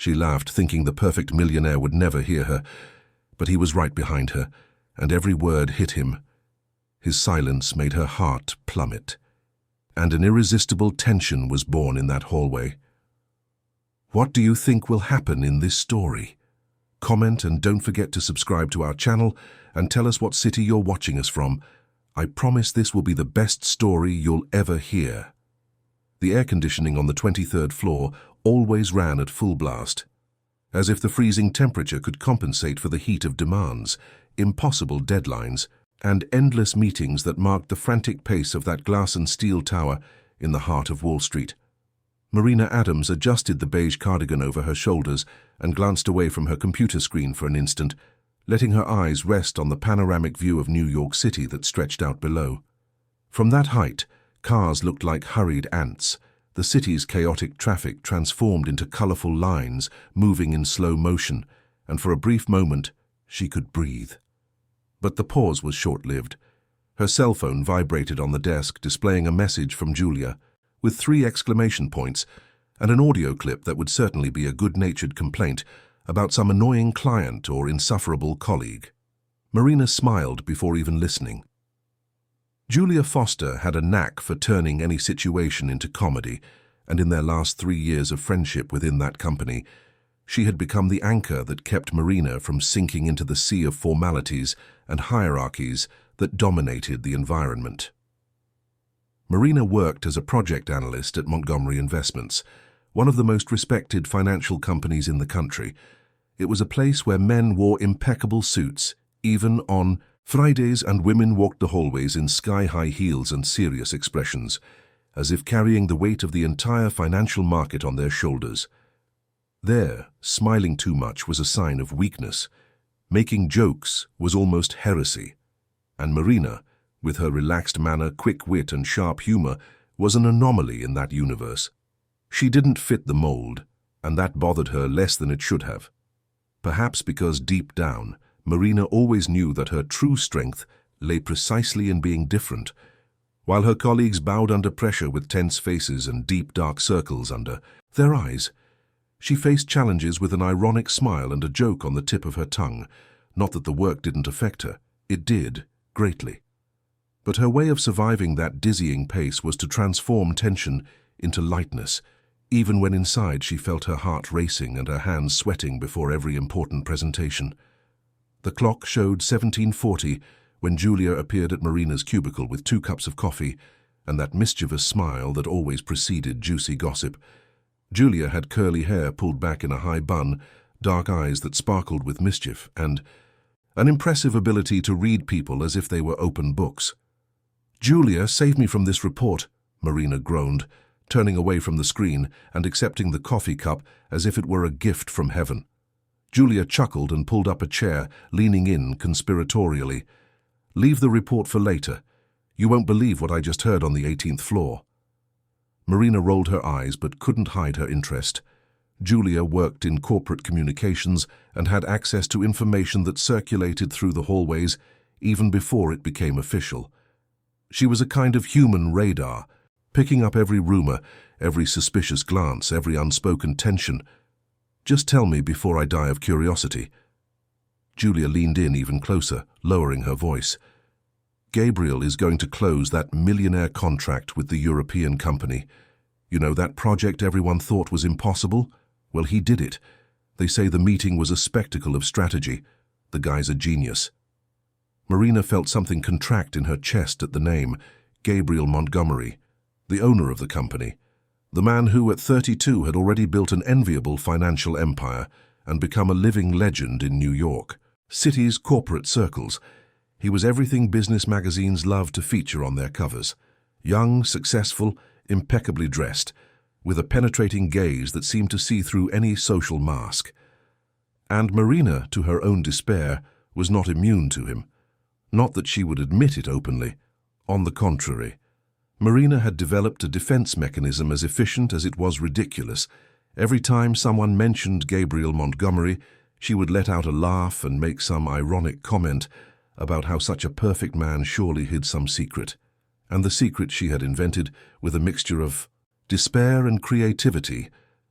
She laughed, thinking the perfect millionaire would never hear her, but he was right behind her, and every word hit him. His silence made her heart plummet, and an irresistible tension was born in that hallway. What do you think will happen in this story? Comment and don't forget to subscribe to our channel and tell us what city you're watching us from. I promise this will be the best story you'll ever hear. The air conditioning on the 23rd floor always ran at full blast, as if the freezing temperature could compensate for the heat of demands, impossible deadlines, and endless meetings that marked the frantic pace of that glass and steel tower in the heart of Wall Street. Marina Adams adjusted the beige cardigan over her shoulders and glanced away from her computer screen for an instant, letting her eyes rest on the panoramic view of New York City that stretched out below. From that height, cars looked like hurried ants. The city's chaotic traffic transformed into colorful lines moving in slow motion, and for a brief moment, she could breathe. But the pause was short-lived. Her cell phone vibrated on the desk, displaying a message from Julia, with 3 exclamation points and an audio clip that would certainly be a good-natured complaint about some annoying client or insufferable colleague. Marina smiled before even listening. Julia Foster had a knack for turning any situation into comedy, and in their last 3 years of friendship within that company, she had become the anchor that kept Marina from sinking into the sea of formalities and hierarchies that dominated the environment. Marina worked as a project analyst at Montgomery Investments, one of the most respected financial companies in the country. It was a place where men wore impeccable suits, even on Fridays, and women walked the hallways in sky-high heels and serious expressions, as if carrying the weight of the entire financial market on their shoulders. There, smiling too much was a sign of weakness. Making jokes was almost heresy. And Marina, with her relaxed manner, quick wit, and sharp humor, was an anomaly in that universe. She didn't fit the mold, and that bothered her less than it should have. Perhaps because deep down, Marina always knew that her true strength lay precisely in being different. While her colleagues bowed under pressure with tense faces and deep dark circles under their eyes, she faced challenges with an ironic smile and a joke on the tip of her tongue. Not that the work didn't affect her. It did, greatly. But her way of surviving that dizzying pace was to transform tension into lightness, even when inside she felt her heart racing and her hands sweating before every important presentation. The clock showed 17:40 when Julia appeared at Marina's cubicle with 2 cups of coffee and that mischievous smile that always preceded juicy gossip. Julia had curly hair pulled back in a high bun, dark eyes that sparkled with mischief, and an impressive ability to read people as if they were open books. "Julia, save me from this report," Marina groaned, turning away from the screen and accepting the coffee cup as if it were a gift from heaven. Julia chuckled and pulled up a chair, leaning in conspiratorially. "Leave the report for later. You won't believe what I just heard on the 18th floor." Marina rolled her eyes but couldn't hide her interest. Julia worked in corporate communications and had access to information that circulated through the hallways even before it became official. She was a kind of human radar, picking up every rumor, every suspicious glance, every unspoken tension. "Just tell me before I die of curiosity." Julia leaned in even closer, lowering her voice. "Gabriel is going to close that Millionaire contract with the European company. You know, that project everyone thought was impossible? Well, he did it. They say the meeting was a spectacle of strategy. The guy's a genius." Marina felt something contract in her chest at the name, Gabriel Montgomery, the owner of the company, the man who at 32 had already built an enviable financial empire and become a living legend in New York City's corporate circles. He was everything business magazines loved to feature on their covers. Young, successful, impeccably dressed, with a penetrating gaze that seemed to see through any social mask. And Marina, to her own despair, was not immune to him. Not that she would admit it openly. On the contrary, Marina had developed a defense mechanism as efficient as it was ridiculous. Every time someone mentioned Gabriel Montgomery, she would let out a laugh and make some ironic comment about how such a perfect man surely hid some secret. And the secret she had invented, with a mixture of despair and creativity,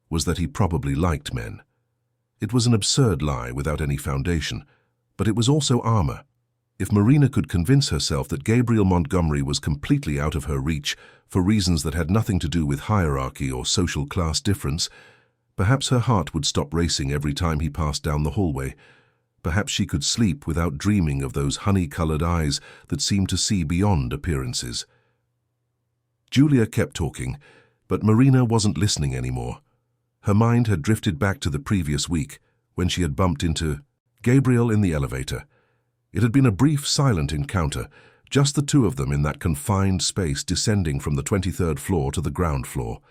was that he probably liked men. It was an absurd lie without any foundation, but it was also armor. If Marina could convince herself that Gabriel Montgomery was completely out of her reach for reasons that had nothing to do with hierarchy or social class difference, perhaps her heart would stop racing every time he passed down the hallway. Perhaps she could sleep without dreaming of those honey-colored eyes that seemed to see beyond appearances. Julia kept talking, but Marina wasn't listening anymore. Her mind had drifted back to the previous week, when she had bumped into Gabriel in the elevator. It had been a brief, silent encounter, just the two of them in that confined space descending from the 23rd floor to the ground floor.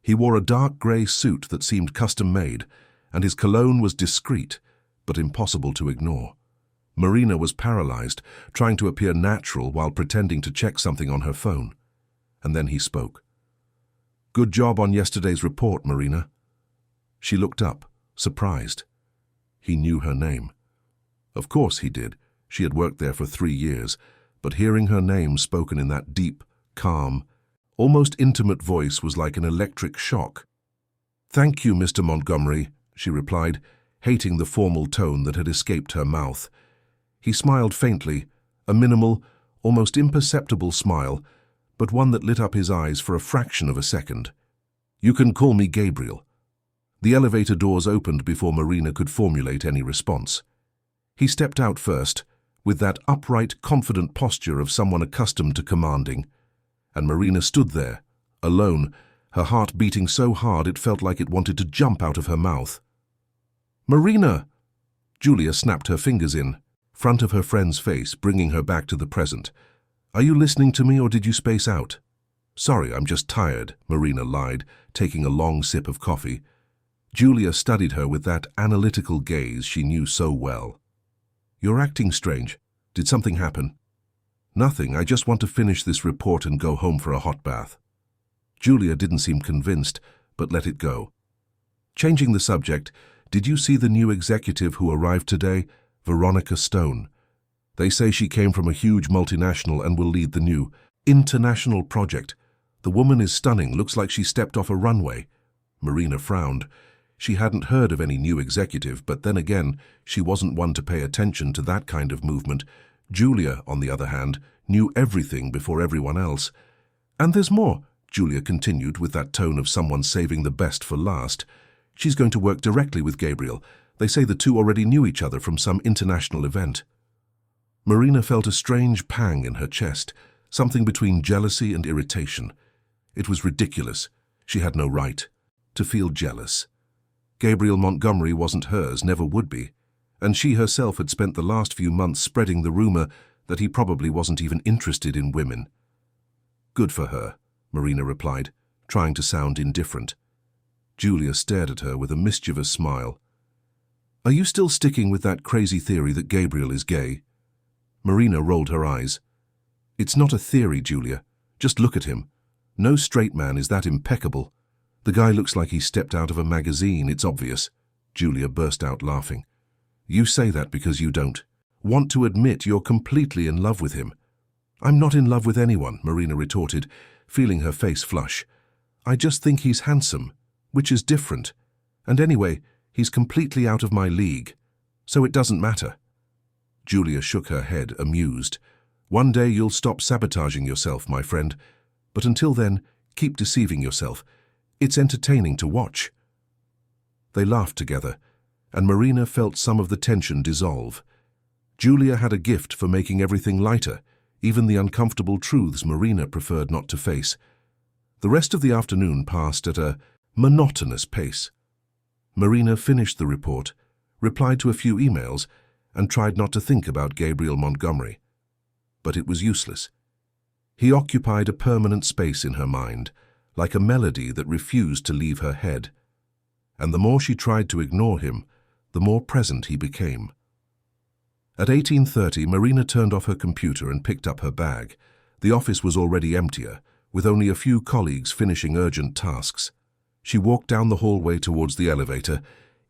He wore a dark grey suit that seemed custom-made, and his cologne was discreet, but impossible to ignore. Marina was paralyzed, trying to appear natural while pretending to check something on her phone. And then he spoke. "Good job on yesterday's report, Marina." She looked up, surprised. He knew her name. Of course he did. She had worked there for 3 years, but hearing her name spoken in that deep, calm, almost intimate voice was like an electric shock. "Thank you, Mr. Montgomery," she replied, hating the formal tone that had escaped her mouth. He smiled faintly, a minimal, almost imperceptible smile, but one that lit up his eyes for a fraction of a second. "You can call me Gabriel." The elevator doors opened before Marina could formulate any response. He stepped out first, with that upright, confident posture of someone accustomed to commanding, and Marina stood there, alone, her heart beating so hard it felt like it wanted to jump out of her mouth. "Marina!" Julia snapped her fingers in front of her friend's face, bringing her back to the present. "Are you listening to me or did you space out?" "Sorry, I'm just tired," Marina lied, taking a long sip of coffee. Julia studied her with that analytical gaze she knew so well. "You're acting strange. Did something happen?" "Nothing, I just want to finish this report and go home for a hot bath." Julia didn't seem convinced, but let it go. Changing the subject, "Did you see the new executive who arrived today, Veronica Stone? They say she came from a huge multinational and will lead the new international project. The woman is stunning, looks like she stepped off a runway." Marina frowned. She hadn't heard of any new executive, but then again, she wasn't one to pay attention to that kind of movement. Julia, on the other hand, knew everything before everyone else. "And there's more," Julia continued with that tone of someone saving the best for last. "She's going to work directly with Gabriel. They say the two already knew each other from some international event." Marina felt a strange pang in her chest, something between jealousy and irritation. It was ridiculous. She had no right to feel jealous. Gabriel Montgomery wasn't hers, never would be, and she herself had spent the last few months spreading the rumor that he probably wasn't even interested in women. "Good for her," Marina replied, trying to sound indifferent. Julia stared at her with a mischievous smile. "Are you still sticking with that crazy theory that Gabriel is gay?" Marina rolled her eyes. "It's not a theory, Julia. Just look at him. No straight man is that impeccable. The guy looks like he stepped out of a magazine, it's obvious." Julia burst out laughing. "You say that because you don't want to admit you're completely in love with him." "I'm not in love with anyone," Marina retorted, feeling her face flush. "I just think he's handsome, which is different. And anyway, he's completely out of my league, so it doesn't matter." Julia shook her head, amused. "One day you'll stop sabotaging yourself, my friend. But until then, keep deceiving yourself. It's entertaining to watch." They laughed together, and Marina felt some of the tension dissolve. Julia had a gift for making everything lighter, even the uncomfortable truths Marina preferred not to face. The rest of the afternoon passed at a monotonous pace. Marina finished the report, replied to a few emails, and tried not to think about Gabriel Montgomery. But it was useless. He occupied a permanent space in her mind, like a melody that refused to leave her head. And the more she tried to ignore him, the more present he became. At 18:30, Marina turned off her computer and picked up her bag. The office was already emptier, with only a few colleagues finishing urgent tasks. She walked down the hallway towards the elevator,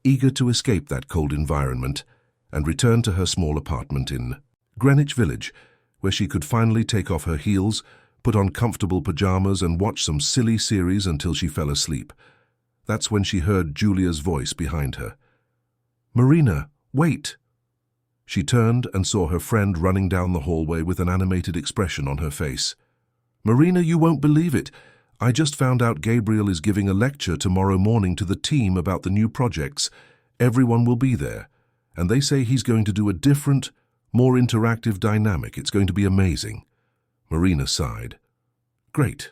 eager to escape that cold environment, and returned to her small apartment in Greenwich Village, where she could finally take off her heels, put on comfortable pajamas and watch some silly series until she fell asleep. That's when she heard Julia's voice behind her. "Marina, wait!" She turned and saw her friend running down the hallway with an animated expression on her face. "Marina, you won't believe it. I just found out Gabriel is giving a lecture tomorrow morning to the team about the new projects. Everyone will be there, and they say he's going to do a different, more interactive dynamic. It's going to be amazing." Marina sighed. "Great.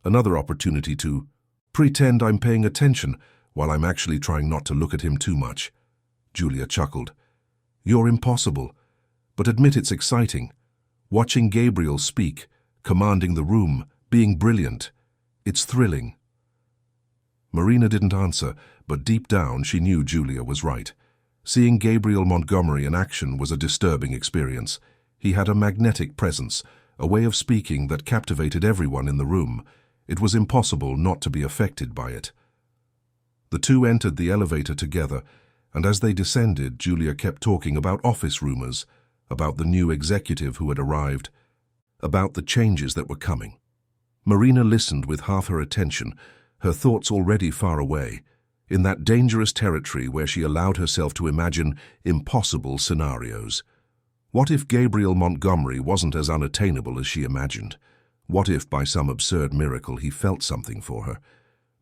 Another opportunity to pretend I'm paying attention while I'm actually trying not to look at him too much." Julia chuckled. "You're impossible, but admit it's exciting. Watching Gabriel speak, commanding the room, being brilliant. It's thrilling." Marina didn't answer, but deep down she knew Julia was right. Seeing Gabriel Montgomery in action was a disturbing experience. He had a magnetic presence, a way of speaking that captivated everyone in the room. It was impossible not to be affected by it. The two entered the elevator together, and as they descended, Julia kept talking about office rumors, about the new executive who had arrived, about the changes that were coming. Marina listened with half her attention, her thoughts already far away, in that dangerous territory where she allowed herself to imagine impossible scenarios. What if Gabriel Montgomery wasn't as unattainable as she imagined? What if, by some absurd miracle, he felt something for her?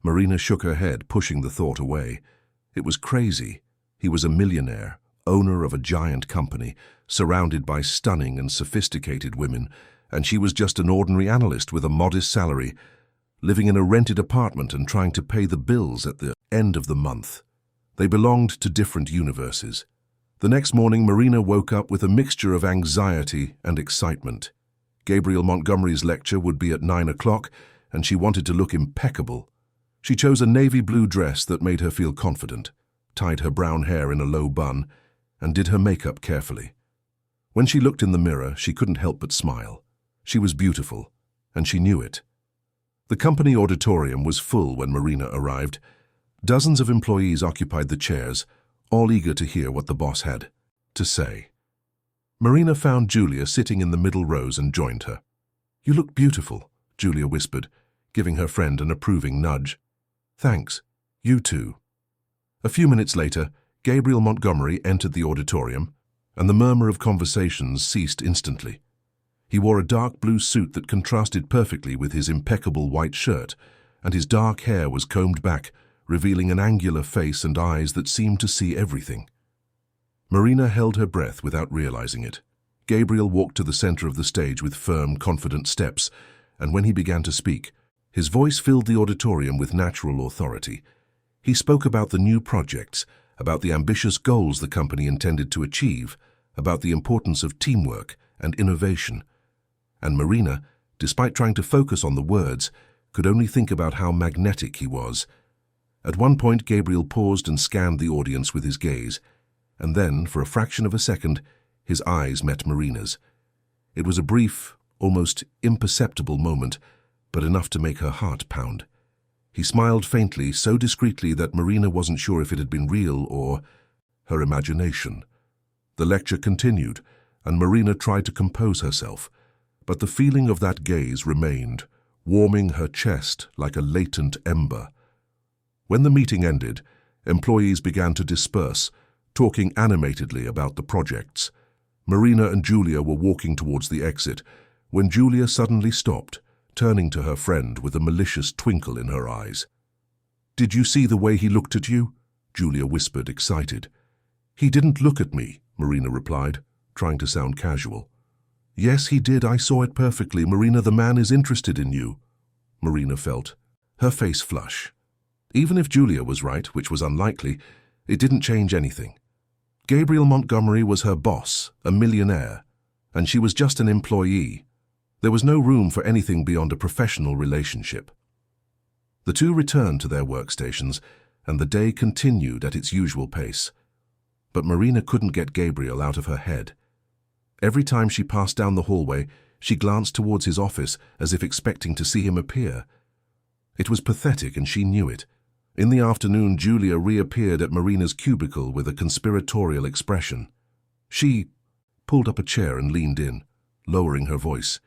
Marina shook her head, pushing the thought away. It was crazy. He was a millionaire, owner of a giant company, surrounded by stunning and sophisticated women, and she was just an ordinary analyst with a modest salary, living in a rented apartment and trying to pay the bills at the end of the month. They belonged to different universes. The next morning, Marina woke up with a mixture of anxiety and excitement. Gabriel Montgomery's lecture would be at 9 o'clock, and she wanted to look impeccable. She chose a navy blue dress that made her feel confident, tied her brown hair in a low bun, and did her makeup carefully. When she looked in the mirror, she couldn't help but smile. She was beautiful, and she knew it. The company auditorium was full when Marina arrived. Dozens of employees occupied the chairs, all eager to hear what the boss had to say. Marina found Julia sitting in the middle rows and joined her. "You look beautiful," Julia whispered, giving her friend an approving nudge. "Thanks. You too." A few minutes later, Gabriel Montgomery entered the auditorium, and the murmur of conversations ceased instantly. He wore a dark blue suit that contrasted perfectly with his impeccable white shirt, and his dark hair was combed back, revealing an angular face and eyes that seemed to see everything. Marina held her breath without realizing it. Gabriel walked to the center of the stage with firm, confident steps, and when he began to speak, his voice filled the auditorium with natural authority. He spoke about the new projects, about the ambitious goals the company intended to achieve, about the importance of teamwork and innovation. And Marina, despite trying to focus on the words, could only think about how magnetic he was. At one point, Gabriel paused and scanned the audience with his gaze, and then, for a fraction of a second, his eyes met Marina's. It was a brief, almost imperceptible moment, but enough to make her heart pound. He smiled faintly, so discreetly that Marina wasn't sure if it had been real or her imagination. The lecture continued, and Marina tried to compose herself, but the feeling of that gaze remained, warming her chest like a latent ember. When the meeting ended, employees began to disperse, talking animatedly about the projects. Marina and Julia were walking towards the exit, when Julia suddenly stopped, turning to her friend with a malicious twinkle in her eyes. "Did you see the way he looked at you?" Julia whispered, excited. "He didn't look at me," Marina replied, trying to sound casual. "Yes, he did. I saw it perfectly. Marina, the man is interested in you." Marina felt her face flush. Even if Julia was right, which was unlikely, it didn't change anything. Gabriel Montgomery was her boss, a millionaire, and she was just an employee. There was no room for anything beyond a professional relationship. The two returned to their workstations, and the day continued at its usual pace. But Marina couldn't get Gabriel out of her head. Every time she passed down the hallway, she glanced towards his office as if expecting to see him appear. It was pathetic, and she knew it. In the afternoon, Julia reappeared at Marina's cubicle with a conspiratorial expression. She pulled up a chair and leaned in, lowering her voice.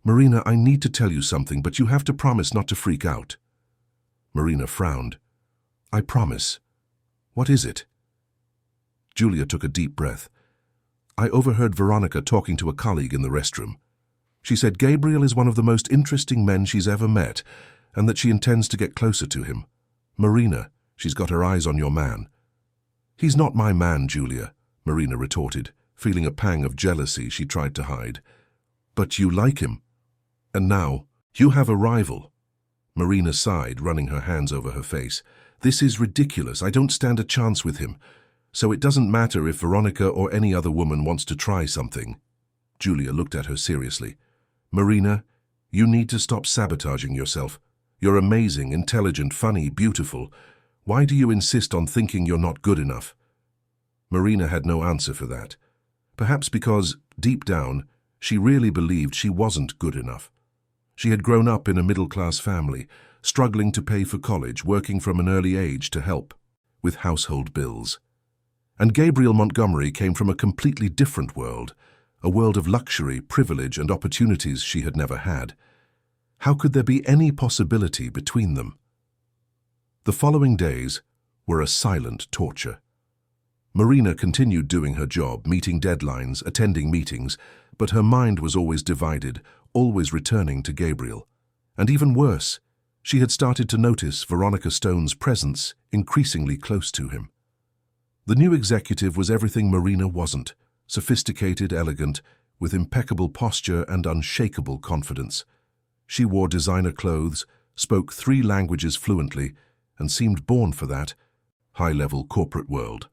"Marina, I need to tell you something, but you have to promise not to freak out." Marina frowned. "I promise. What is it?" Julia took a deep breath. I overheard Veronica talking to a colleague in the restroom. She said Gabriel is one of the most interesting men she's ever met, and that she intends to get closer to him. Marina, she's got her eyes on your man. He's not my man, Julia, Marina retorted, feeling a pang of jealousy she tried to hide. But you like him. And now, you have a rival. Marina sighed, running her hands over her face. This is ridiculous. I don't stand a chance with him. So it doesn't matter if Veronica or any other woman wants to try something. Julia looked at her seriously. Marina, you need to stop sabotaging yourself. You're amazing, intelligent, funny, beautiful. Why do you insist on thinking you're not good enough? Marina had no answer for that. Perhaps because, deep down, she really believed she wasn't good enough. She had grown up in a middle-class family, struggling to pay for college, working from an early age to help with household bills. And Gabriel Montgomery came from a completely different world, a world of luxury, privilege, and opportunities she had never had. How could there be any possibility between them? The following days were a silent torture. Marina continued doing her job, meeting deadlines, attending meetings, but her mind was always divided, always returning to Gabriel. And even worse, she had started to notice Veronica Stone's presence increasingly close to him. The new executive was everything Marina wasn't, sophisticated, elegant, with impeccable posture and unshakable confidence. She wore designer clothes, spoke 3 languages fluently, and seemed born for that high-level corporate world.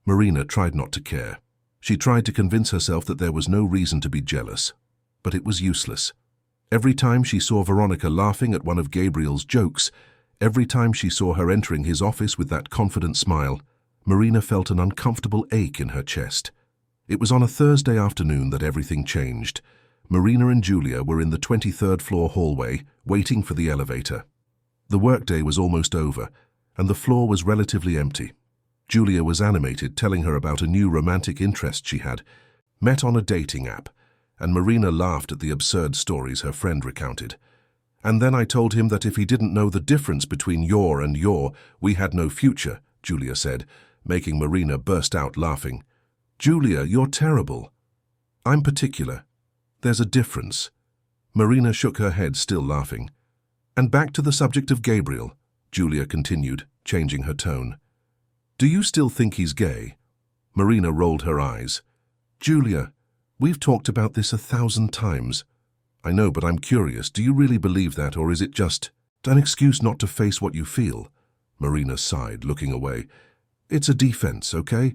Marina tried not to care. She tried to convince herself that there was no reason to be jealous, but it was useless. Every time she saw Veronica laughing at one of Gabriel's jokes, every time she saw her entering his office with that confident smile, Marina felt an uncomfortable ache in her chest. It was on a Thursday afternoon that everything changed. Marina and Julia were in the 23rd floor hallway, waiting for the elevator. The workday was almost over, and the floor was relatively empty. Julia was animated, telling her about a new romantic interest she had, met on a dating app, and Marina laughed at the absurd stories her friend recounted. And then I told him that if he didn't know the difference between your and your, we had no future, Julia said, making Marina burst out laughing. Julia, you're terrible. I'm particular. There's a difference. Marina shook her head, still laughing. And back to the subject of Gabriel, Julia continued, changing her tone. Do you still think he's gay? Marina rolled her eyes. Julia, we've talked about this 1,000 times. I know, but I'm curious. Do you really believe that, or is it just an excuse not to face what you feel? Marina sighed, looking away. It's a defense, okay?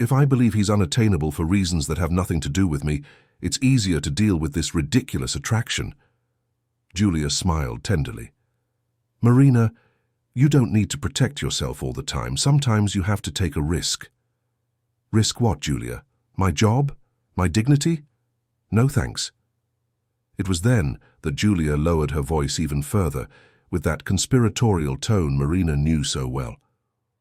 If I believe he's unattainable for reasons that have nothing to do with me, it's easier to deal with this ridiculous attraction. Julia smiled tenderly. Marina, you don't need to protect yourself all the time. Sometimes you have to take a risk. Risk what, Julia? My job? My dignity? No thanks. It was then that Julia lowered her voice even further, with that conspiratorial tone Marina knew so well.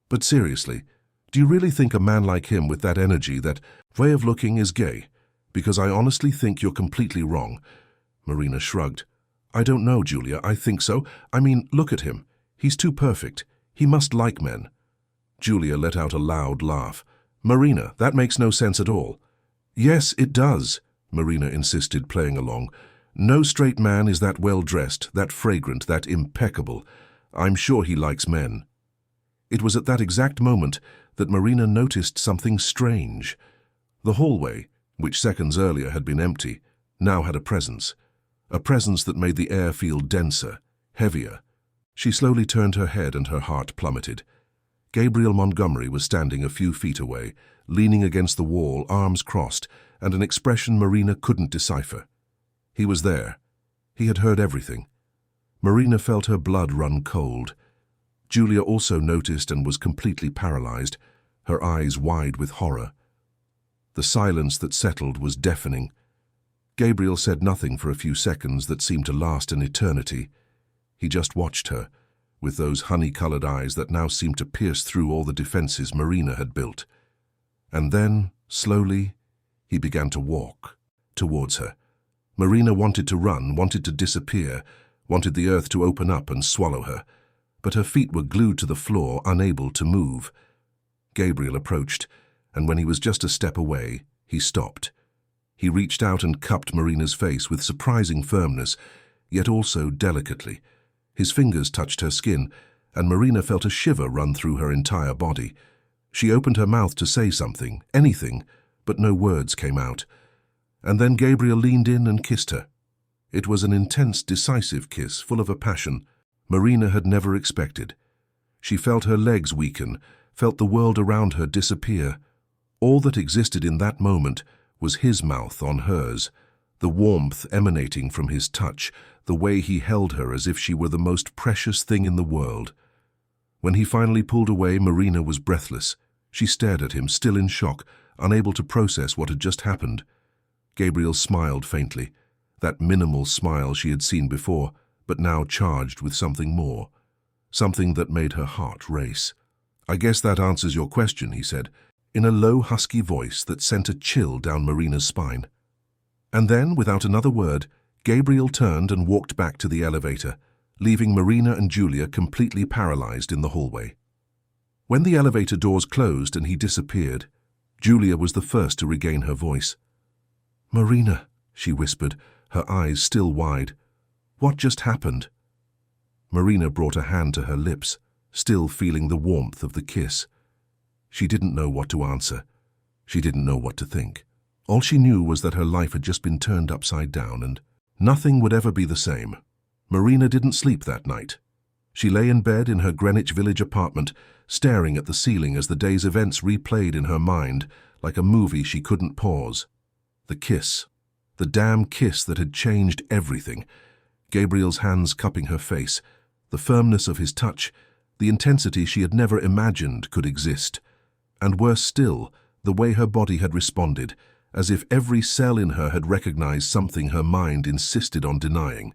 But seriously, do you really think a man like him with that energy, that way of looking, is gay? Because I honestly think you're completely wrong. Marina shrugged. I don't know, Julia. I think so. I mean, look at him. He's too perfect. He must like men. Julia let out a loud laugh. Marina, that makes no sense at all. Yes, it does, Marina insisted, playing along. No straight man is that well-dressed, that fragrant, that impeccable. I'm sure he likes men. It was at that exact moment that Marina noticed something strange. The hallway, which seconds earlier had been empty, now had a presence that made the air feel denser, heavier. She slowly turned her head and her heart plummeted. Gabriel Montgomery was standing a few feet away, leaning against the wall, arms crossed, and an expression Marina couldn't decipher. He was there. He had heard everything. Marina felt her blood run cold. Julia also noticed and was completely paralyzed, her eyes wide with horror. The silence that settled was deafening. Gabriel said nothing for a few seconds that seemed to last an eternity. He just watched her, with those honey-colored eyes that now seemed to pierce through all the defenses Marina had built. And then, slowly, he began to walk towards her. Marina wanted to run, wanted to disappear, wanted the earth to open up and swallow her, but her feet were glued to the floor, unable to move. Gabriel approached, and when he was just a step away, he stopped. He reached out and cupped Marina's face with surprising firmness, yet also delicately. His fingers touched her skin, and Marina felt a shiver run through her entire body. She opened her mouth to say something, anything, but no words came out. And then Gabriel leaned in and kissed her. It was an intense, decisive kiss, full of a passion Marina had never expected. She felt her legs weaken, felt the world around her disappear. All that existed in that moment was his mouth on hers, the warmth emanating from his touch, the way he held her as if she were the most precious thing in the world. When he finally pulled away, Marina was breathless. She stared at him, still in shock, unable to process what had just happened. Gabriel smiled faintly, that minimal smile she had seen before, but now charged with something more, something that made her heart race. "I guess that answers your question," he said, in a low, husky voice that sent a chill down Marina's spine. And then, without another word, Gabriel turned and walked back to the elevator, leaving Marina and Julia completely paralyzed in the hallway. When the elevator doors closed and he disappeared, Julia was the first to regain her voice. "Marina," she whispered, her eyes still wide. "What just happened?" Marina brought a hand to her lips, still feeling the warmth of the kiss. She didn't know what to answer. She didn't know what to think. All she knew was that her life had just been turned upside down and nothing would ever be the same. Marina didn't sleep that night. She lay in bed in her Greenwich Village apartment, staring at the ceiling as the day's events replayed in her mind like a movie she couldn't pause. The kiss. The damn kiss that had changed everything. Gabriel's hands cupping her face, the firmness of his touch, the intensity she had never imagined could exist. And worse still, the way her body had responded, as if every cell in her had recognized something her mind insisted on denying.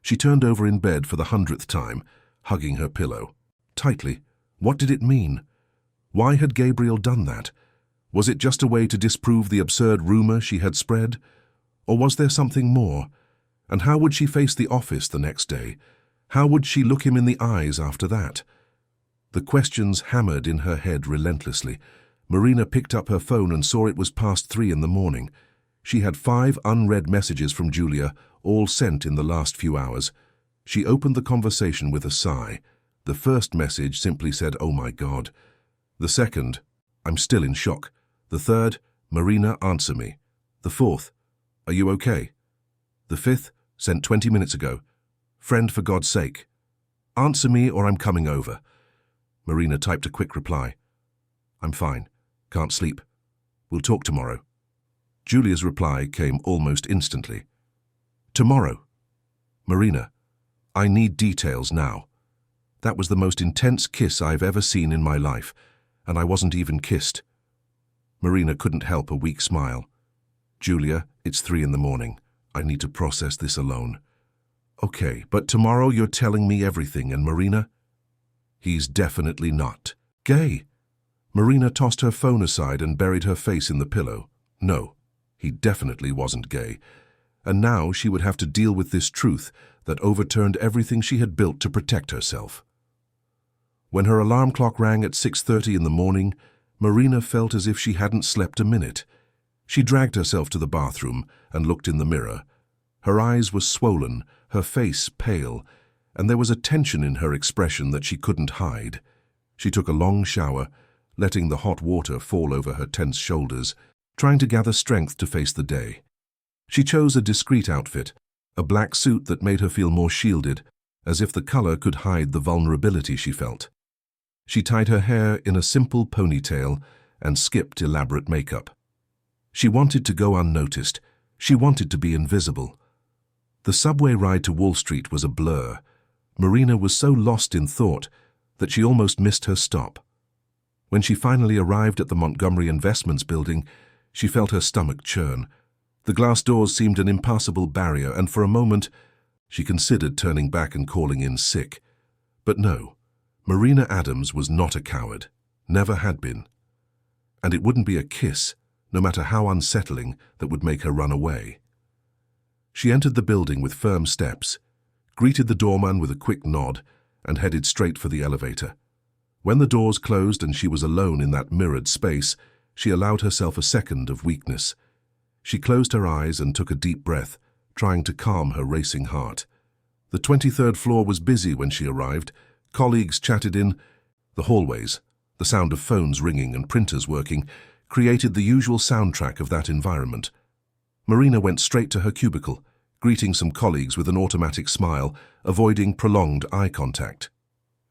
She turned over in bed for the 100th time, hugging her pillow. Tightly. What did it mean? Why had Gabriel done that? Was it just a way to disprove the absurd rumor she had spread? Or was there something more? And how would she face the office the next day? How would she look him in the eyes after that? The questions hammered in her head relentlessly. Marina picked up her phone and saw it was past 3 in the morning. She had 5 unread messages from Julia, all sent in the last few hours. She opened the conversation with a sigh. The first message simply said, "Oh my God." The second, "I'm still in shock." The third, "Marina, answer me." The fourth, "Are you okay?" The fifth, sent 20 minutes ago, "Friend, for God's sake. Answer me or I'm coming over." Marina typed a quick reply. "I'm fine. Can't sleep. We'll talk tomorrow." Julia's reply came almost instantly. "Tomorrow. Marina, I need details now. That was the most intense kiss I've ever seen in my life, and I wasn't even kissed." Marina couldn't help a weak smile. "Julia, it's 3 in the morning. I need to process this alone." "Okay, but tomorrow you're telling me everything, and Marina?" "He's definitely not gay." Marina tossed her phone aside and buried her face in the pillow. No, he definitely wasn't gay. And now she would have to deal with this truth that overturned everything she had built to protect herself. When her alarm clock rang at 6:30 in the morning, Marina felt as if she hadn't slept a minute. She dragged herself to the bathroom and looked in the mirror. Her eyes were swollen, her face pale, and there was a tension in her expression that she couldn't hide. She took a long shower, letting the hot water fall over her tense shoulders, trying to gather strength to face the day. She chose a discreet outfit, a black suit that made her feel more shielded, as if the color could hide the vulnerability she felt. She tied her hair in a simple ponytail and skipped elaborate makeup. She wanted to go unnoticed. She wanted to be invisible. The subway ride to Wall Street was a blur. Marina was so lost in thought that she almost missed her stop. When she finally arrived at the Montgomery Investments building, she felt her stomach churn. The glass doors seemed an impassable barrier, and for a moment she considered turning back and calling in sick. But no, Marina Adams was not a coward, never had been. And it wouldn't be a kiss, no matter how unsettling, that would make her run away. She entered the building with firm steps, greeted the doorman with a quick nod, and headed straight for the elevator. When the doors closed and she was alone in that mirrored space, She allowed herself a second of weakness. She closed her eyes and took a deep breath, trying to calm her racing heart. The 23rd floor was busy when she arrived. Colleagues chatted in the hallways. The sound of phones ringing and printers working created the usual soundtrack of that environment. Marina went straight to her cubicle, greeting some colleagues with an automatic smile, avoiding prolonged eye contact.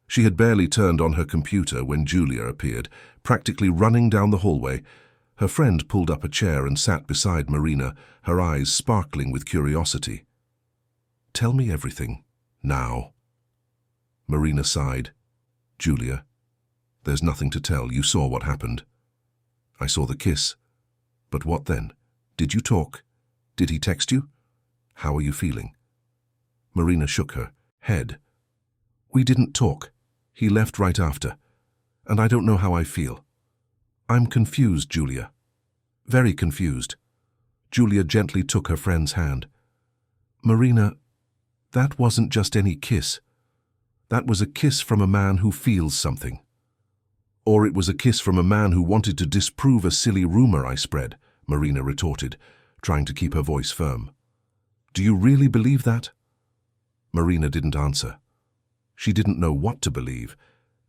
She had barely turned on her computer when Julia appeared, practically running down the hallway. Her friend pulled up a chair and sat beside Marina, her eyes sparkling with curiosity. "Tell me everything, now." Marina sighed. "Julia, there's nothing to tell. You saw what happened." "I saw the kiss. But what then? Did you talk? Did he text you? How are you feeling?" Marina shook her head. "We didn't talk. He left right after. And I don't know how I feel. I'm confused, Julia. Very confused." Julia gently took her friend's hand. "Marina, that wasn't just any kiss. That was a kiss from a man who feels something. Or it was a kiss from a man who wanted to disprove a silly rumor I spread," Marina retorted, trying to keep her voice firm. "Do you really believe that?" Marina didn't answer. She didn't know what to believe.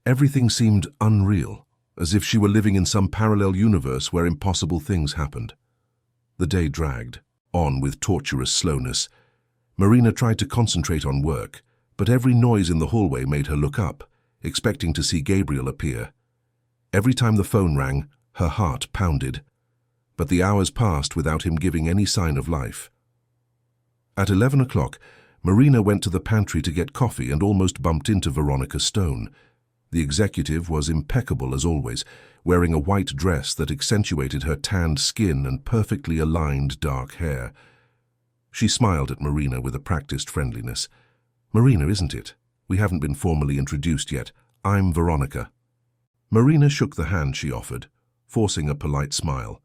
Everything seemed unreal, as if she were living in some parallel universe where impossible things happened. The day dragged on with torturous slowness. Marina tried to concentrate on work, but every noise in the hallway made her look up, expecting to see Gabriel appear. Every time the phone rang, her heart pounded. But the hours passed without him giving any sign of life. At 11 o'clock, Marina went to the pantry to get coffee and almost bumped into Veronica Stone. The executive was impeccable as always, wearing a white dress that accentuated her tanned skin and perfectly aligned dark hair. She smiled at Marina with a practiced friendliness. "Marina, isn't it? We haven't been formally introduced yet. I'm Veronica." Marina shook the hand she offered, forcing a polite smile.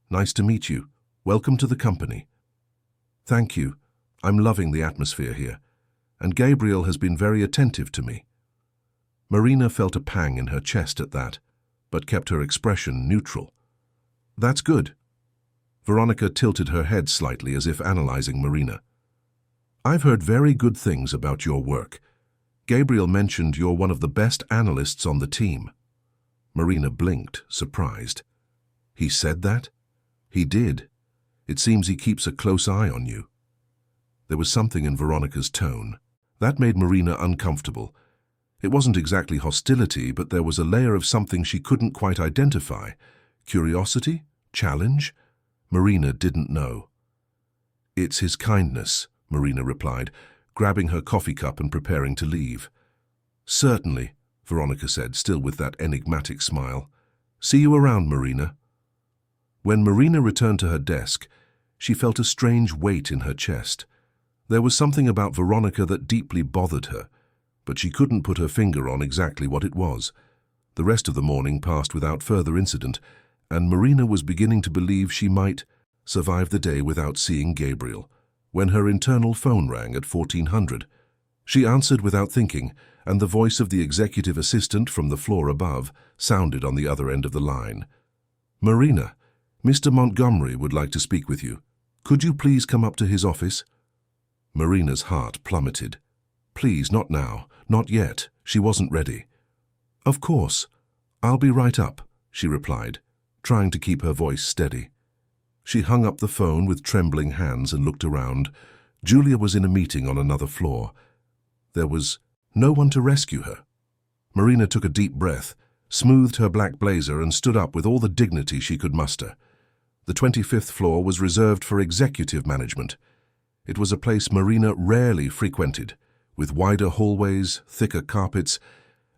"Nice to meet you. Welcome to the company." "Thank you. I'm loving the atmosphere here. And Gabriel has been very attentive to me." Marina felt a pang in her chest at that, but kept her expression neutral. "That's good." Veronica tilted her head slightly as if analyzing Marina. "I've heard very good things about your work. Gabriel mentioned you're one of the best analysts on the team." Marina blinked, surprised. "He said that?" "He did. It seems he keeps a close eye on you." There was something in Veronica's tone. That made Marina uncomfortable. It wasn't exactly hostility, but there was a layer of something she couldn't quite identify. Curiosity? Challenge? Marina didn't know. "It's his kindness," Marina replied, grabbing her coffee cup and preparing to leave. "Certainly," Veronica said, still with that enigmatic smile. "See you around, Marina." When Marina returned to her desk, she felt a strange weight in her chest. There was something about Veronica that deeply bothered her, but she couldn't put her finger on exactly what it was. The rest of the morning passed without further incident, and Marina was beginning to believe she might survive the day without seeing Gabriel, when her internal phone rang at 1400. She answered without thinking, and the voice of the executive assistant from the floor above sounded on the other end of the line. "Marina, Mr. Montgomery would like to speak with you. Could you please come up to his office?" Marina's heart plummeted. "Please, not now. Not yet." She wasn't ready. "Of course. I'll be right up," she replied, trying to keep her voice steady. She hung up the phone with trembling hands and looked around. Julia was in a meeting on another floor. There was no one to rescue her. Marina took a deep breath, smoothed her black blazer and stood up with all the dignity she could muster. The 25th floor was reserved for executive management. It was a place Marina rarely frequented, with wider hallways, thicker carpets,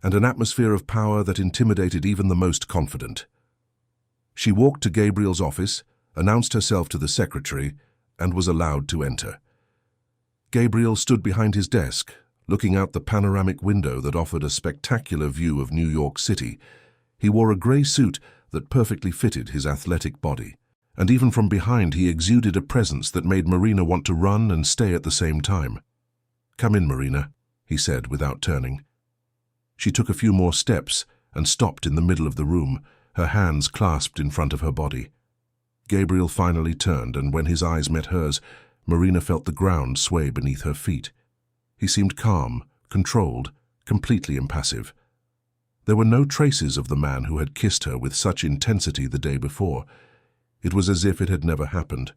and an atmosphere of power that intimidated even the most confident. She walked to Gabriel's office, announced herself to the secretary, and was allowed to enter. Gabriel stood behind his desk, looking out the panoramic window that offered a spectacular view of New York City. He wore a gray suit that perfectly fitted his athletic body, and even from behind he exuded a presence that made Marina want to run and stay at the same time. "Come in, Marina," he said without turning. She took a few more steps and stopped in the middle of the room, her hands clasped in front of her body. Gabriel finally turned, and when his eyes met hers, Marina felt the ground sway beneath her feet. He seemed calm, controlled, completely impassive. There were no traces of the man who had kissed her with such intensity the day before. It was as if it had never happened.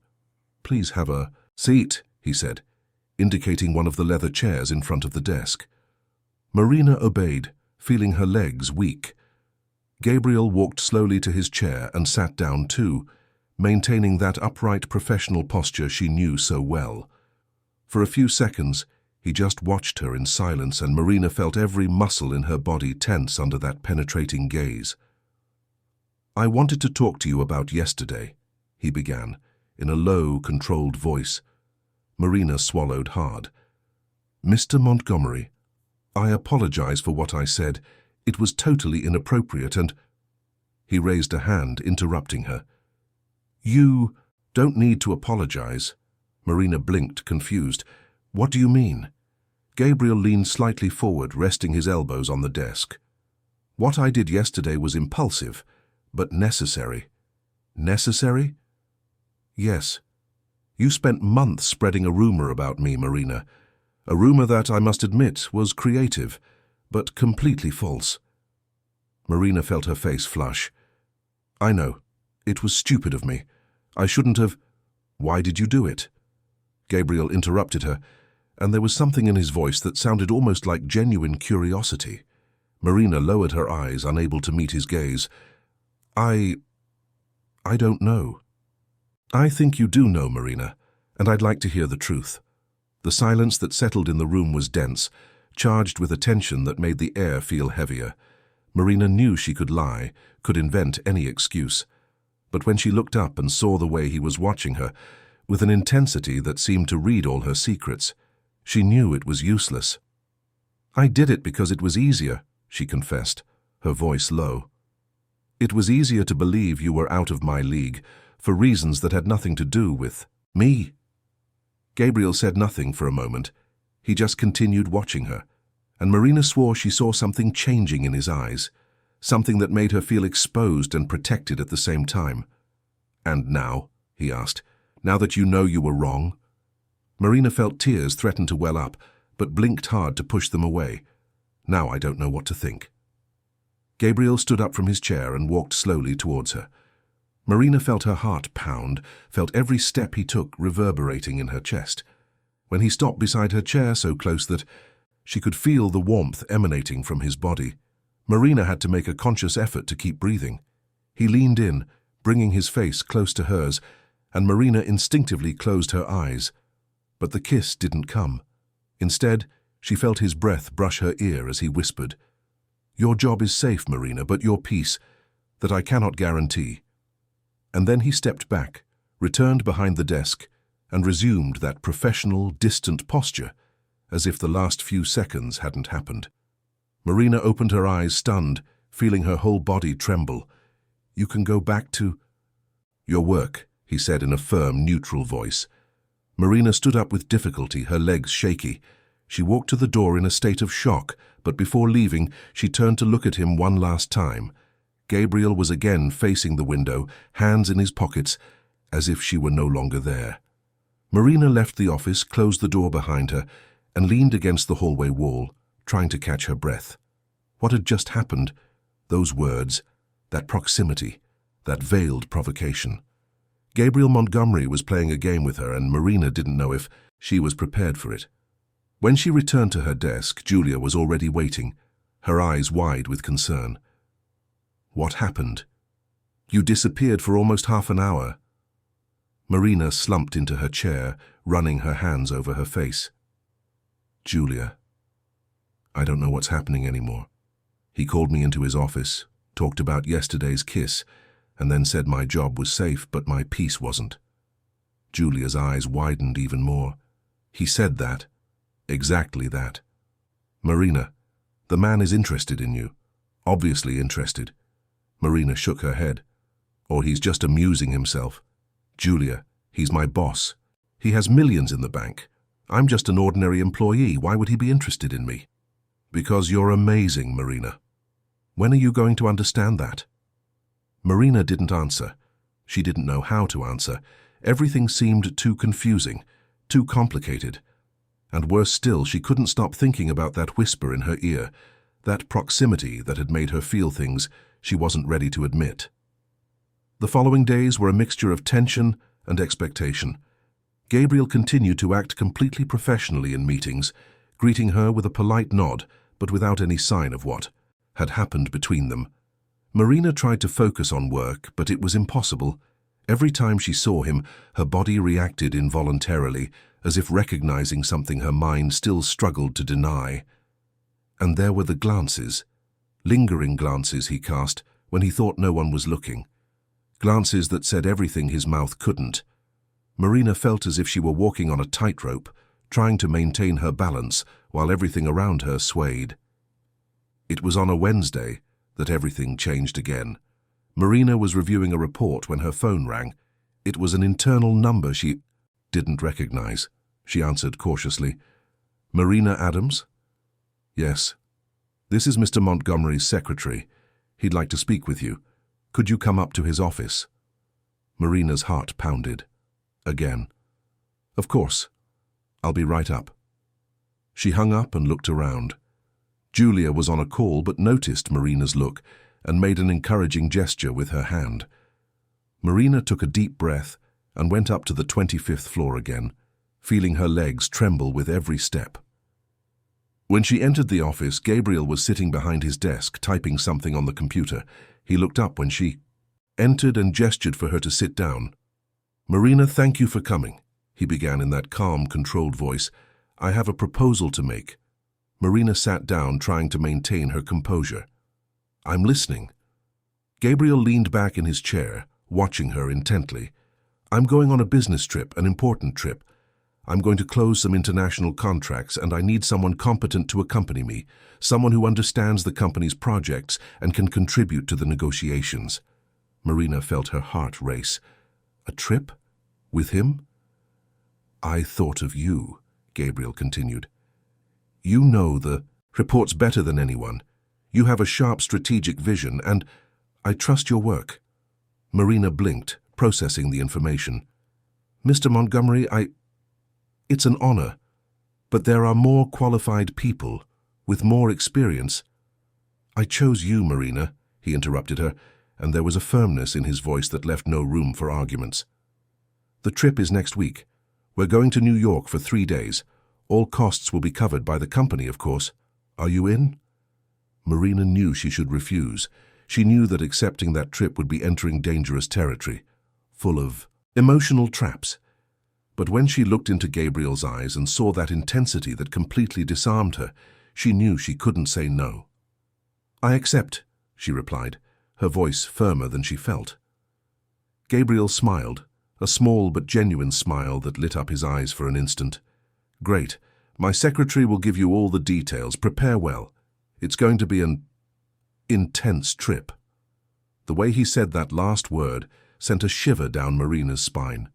"Please have a seat," he said, indicating one of the leather chairs in front of the desk. Marina obeyed, feeling her legs weak. Gabriel walked slowly to his chair and sat down too, maintaining that upright professional posture she knew so well. For a few seconds, he just watched her in silence, and Marina felt every muscle in her body tense under that penetrating gaze. "I wanted to talk to you about yesterday," he began, in a low, controlled voice. Marina swallowed hard. "Mr. Montgomery, I apologize for what I said. It was totally inappropriate and—" He raised a hand, interrupting her. "You don't need to apologize." Marina blinked, confused. "What do you mean?" Gabriel leaned slightly forward, resting his elbows on the desk. "What I did yesterday was impulsive, but necessary." "Necessary?" "Yes. You spent months spreading a rumor about me, Marina. A rumor that, I must admit, was creative, but completely false." Marina felt her face flush. "I know. It was stupid of me. I shouldn't have—" "Why did you do it?" Gabriel interrupted her, and there was something in his voice that sounded almost like genuine curiosity. Marina lowered her eyes, unable to meet his gaze. I don't know." "I think you do know, Marina, and I'd like to hear the truth." The silence that settled in the room was dense, charged with a tension that made the air feel heavier. Marina knew she could lie, could invent any excuse. But when she looked up and saw the way he was watching her, with an intensity that seemed to read all her secrets, she knew it was useless. "I did it because it was easier," she confessed, her voice low. "It was easier to believe you were out of my league, for reasons that had nothing to do with me." Gabriel said nothing for a moment. He just continued watching her, and Marina swore she saw something changing in his eyes, something that made her feel exposed and protected at the same time. "And now?" he asked. "Now that you know you were wrong?" Marina felt tears threaten to well up, but blinked hard to push them away. "Now I don't know what to think." Gabriel stood up from his chair and walked slowly towards her. Marina felt her heart pound, felt every step he took reverberating in her chest. When he stopped beside her chair so close that she could feel the warmth emanating from his body, Marina had to make a conscious effort to keep breathing. He leaned in, bringing his face close to hers, and Marina instinctively closed her eyes. But the kiss didn't come. Instead, she felt his breath brush her ear as he whispered, "Your job is safe, Marina, but your peace, that I cannot guarantee." And then he stepped back, returned behind the desk, and resumed that professional, distant posture, as if the last few seconds hadn't happened. Marina opened her eyes, stunned, feeling her whole body tremble. "You can go back to your work," he said in a firm, neutral voice. Marina stood up with difficulty, her legs shaky. She walked to the door in a state of shock, but before leaving, she turned to look at him one last time. Gabriel was again facing the window, hands in his pockets, as if she were no longer there. Marina left the office, closed the door behind her, and leaned against the hallway wall, trying to catch her breath. What had just happened? Those words, that proximity, that veiled provocation. Gabriel Montgomery was playing a game with her, and Marina didn't know if she was prepared for it. When she returned to her desk, Julia was already waiting, her eyes wide with concern. "What happened? You disappeared for almost half an hour." Marina slumped into her chair, running her hands over her face. "Julia, I don't know what's happening anymore. He called me into his office, talked about yesterday's kiss, and then said my job was safe, but my peace wasn't." Julia's eyes widened even more. "He said that. Exactly that. Marina, the man is interested in you. Obviously interested." Marina shook her head. "Or he's just amusing himself. Julia, he's my boss. He has millions in the bank. I'm just an ordinary employee. Why would he be interested in me?" "Because you're amazing, Marina. When are you going to understand that?" Marina didn't answer. She didn't know how to answer. Everything seemed too confusing, too complicated. And worse still, she couldn't stop thinking about that whisper in her ear, that proximity that had made her feel things she wasn't ready to admit. The following days were a mixture of tension and expectation. Gabriel continued to act completely professionally in meetings, greeting her with a polite nod, but without any sign of what had happened between them. Marina tried to focus on work, but it was impossible. Every time she saw him, her body reacted involuntarily, as if recognizing something her mind still struggled to deny. And there were the glances, lingering glances he cast when he thought no one was looking. Glances that said everything his mouth couldn't. Marina felt as if she were walking on a tightrope, trying to maintain her balance while everything around her swayed. It was on a Wednesday that everything changed again. Marina was reviewing a report when her phone rang. It was an internal number she didn't recognize. She answered cautiously. "Marina Adams?" "Yes. This is Mr. Montgomery's secretary. He'd like to speak with you. Could you come up to his office?" Marina's heart pounded. Again. "Of course. I'll be right up." She hung up and looked around. Julia was on a call but noticed Marina's look and made an encouraging gesture with her hand. Marina took a deep breath and went up to the 25th floor again, feeling her legs tremble with every step. When she entered the office, Gabriel was sitting behind his desk, typing something on the computer. He looked up when she entered and gestured for her to sit down. "Marina, thank you for coming," he began in that calm, controlled voice. "I have a proposal to make." Marina sat down, trying to maintain her composure. "I'm listening." Gabriel leaned back in his chair, watching her intently. "I'm going on a business trip, an important trip. I'm going to close some international contracts, and I need someone competent to accompany me, someone who understands the company's projects and can contribute to the negotiations." Marina felt her heart race. "A trip? With him?" "I thought of you," Gabriel continued. "You know the reports better than anyone. You have a sharp strategic vision, and I trust your work." Marina blinked, processing the information. "Mr. Montgomery, It's an honor, but there are more qualified people, with more experience." "I chose you, Marina," he interrupted her, and there was a firmness in his voice that left no room for arguments. "The trip is next week. We're going to New York for 3 days. All costs will be covered by the company, of course. Are you in?" Marina knew she should refuse. She knew that accepting that trip would be entering dangerous territory, full of emotional traps. But when she looked into Gabriel's eyes and saw that intensity that completely disarmed her, she knew she couldn't say no. "I accept," she replied, her voice firmer than she felt. Gabriel smiled, a small but genuine smile that lit up his eyes for an instant. "Great. My secretary will give you all the details. Prepare well. It's going to be an intense trip." The way he said that last word sent a shiver down Marina's spine.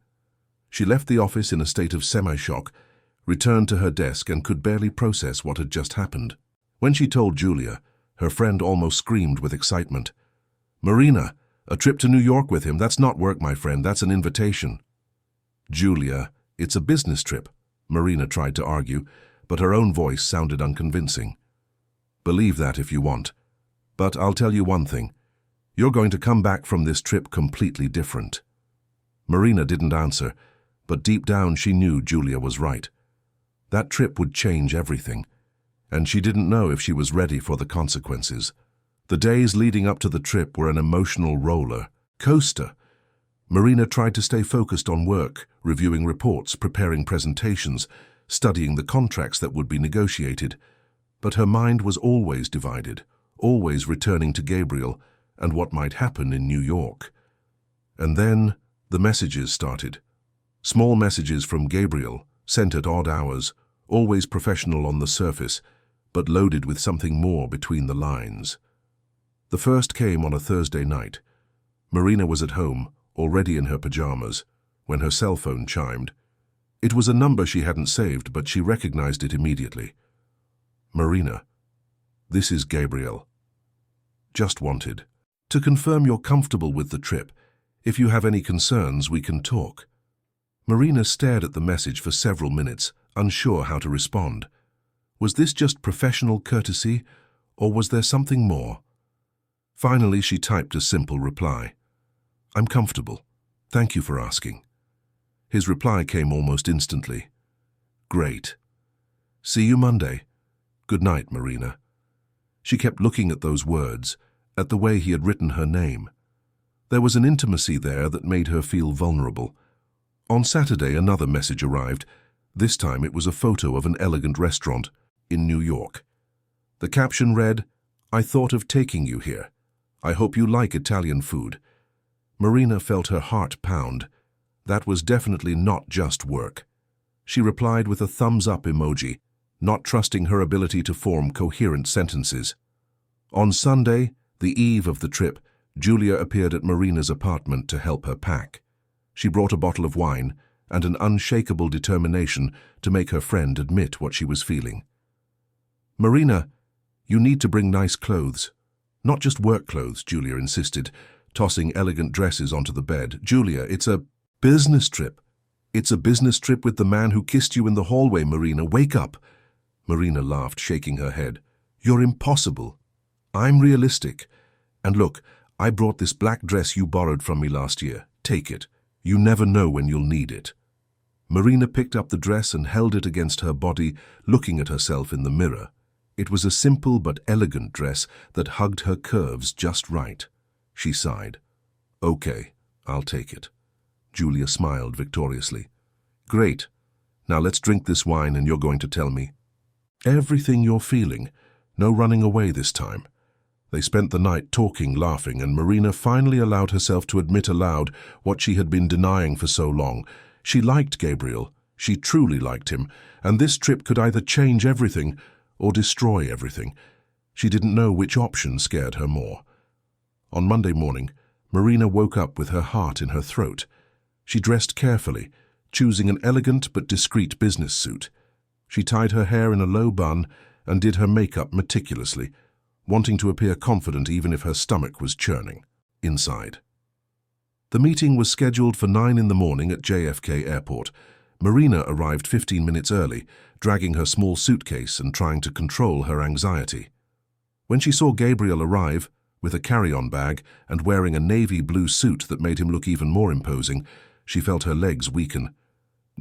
She left the office in a state of semi-shock, returned to her desk and could barely process what had just happened. When she told Julia, her friend almost screamed with excitement. "Marina, a trip to New York with him, that's not work, my friend, that's an invitation." "Julia, it's a business trip," Marina tried to argue, but her own voice sounded unconvincing. "Believe that if you want. But I'll tell you one thing. You're going to come back from this trip completely different." Marina didn't answer, but deep down she knew Julia was right. That trip would change everything, and she didn't know if she was ready for the consequences. The days leading up to the trip were an emotional roller coaster. Marina tried to stay focused on work, reviewing reports, preparing presentations, studying the contracts that would be negotiated. But her mind was always divided, always returning to Gabriel and what might happen in New York. And then the messages started. Small messages from Gabriel, sent at odd hours, always professional on the surface, but loaded with something more between the lines. The first came on a Thursday night. Marina was at home, already in her pajamas, when her cell phone chimed. It was a number she hadn't saved, but she recognized it immediately. "Marina, this is Gabriel. Just wanted to To confirm you're comfortable with the trip. If you have any concerns, we can talk." Marina stared at the message for several minutes, unsure how to respond. Was this just professional courtesy, or was there something more? Finally, she typed a simple reply. "I'm comfortable. Thank you for asking." His reply came almost instantly. "Great. See you Monday. Good night, Marina." She kept looking at those words, at the way he had written her name. There was an intimacy there that made her feel vulnerable. On Saturday, another message arrived. This time it was a photo of an elegant restaurant in New York. The caption read, "I thought of taking you here. I hope you like Italian food." Marina felt her heart pound. That was definitely not just work. She replied with a thumbs-up emoji, not trusting her ability to form coherent sentences. On Sunday, the eve of the trip, Julia appeared at Marina's apartment to help her pack. She brought a bottle of wine and an unshakable determination to make her friend admit what she was feeling. "Marina, you need to bring nice clothes. Not just work clothes," Julia insisted, tossing elegant dresses onto the bed. "Julia, it's a business trip. It's a business trip with the man who kissed you in the hallway, Marina. Wake up." Marina laughed, shaking her head. "You're impossible. I'm realistic. And look, I brought this black dress you borrowed from me last year. Take it. You never know when you'll need it." Marina picked up the dress and held it against her body, looking at herself in the mirror. It was a simple but elegant dress that hugged her curves just right. She sighed. "Okay, I'll take it." Julia smiled victoriously. "Great. Now let's drink this wine and you're going to tell me everything you're feeling. No running away this time." They spent the night talking, laughing, and Marina finally allowed herself to admit aloud what she had been denying for so long. She liked Gabriel. She truly liked him, and this trip could either change everything or destroy everything. She didn't know which option scared her more. On Monday morning, Marina woke up with her heart in her throat. She dressed carefully, choosing an elegant but discreet business suit. She tied her hair in a low bun and did her makeup meticulously, wanting to appear confident even if her stomach was churning inside. The meeting was scheduled for 9 in the morning at JFK Airport. Marina arrived 15 minutes early, dragging her small suitcase and trying to control her anxiety. When she saw Gabriel arrive, with a carry-on bag and wearing a navy blue suit that made him look even more imposing, she felt her legs weaken.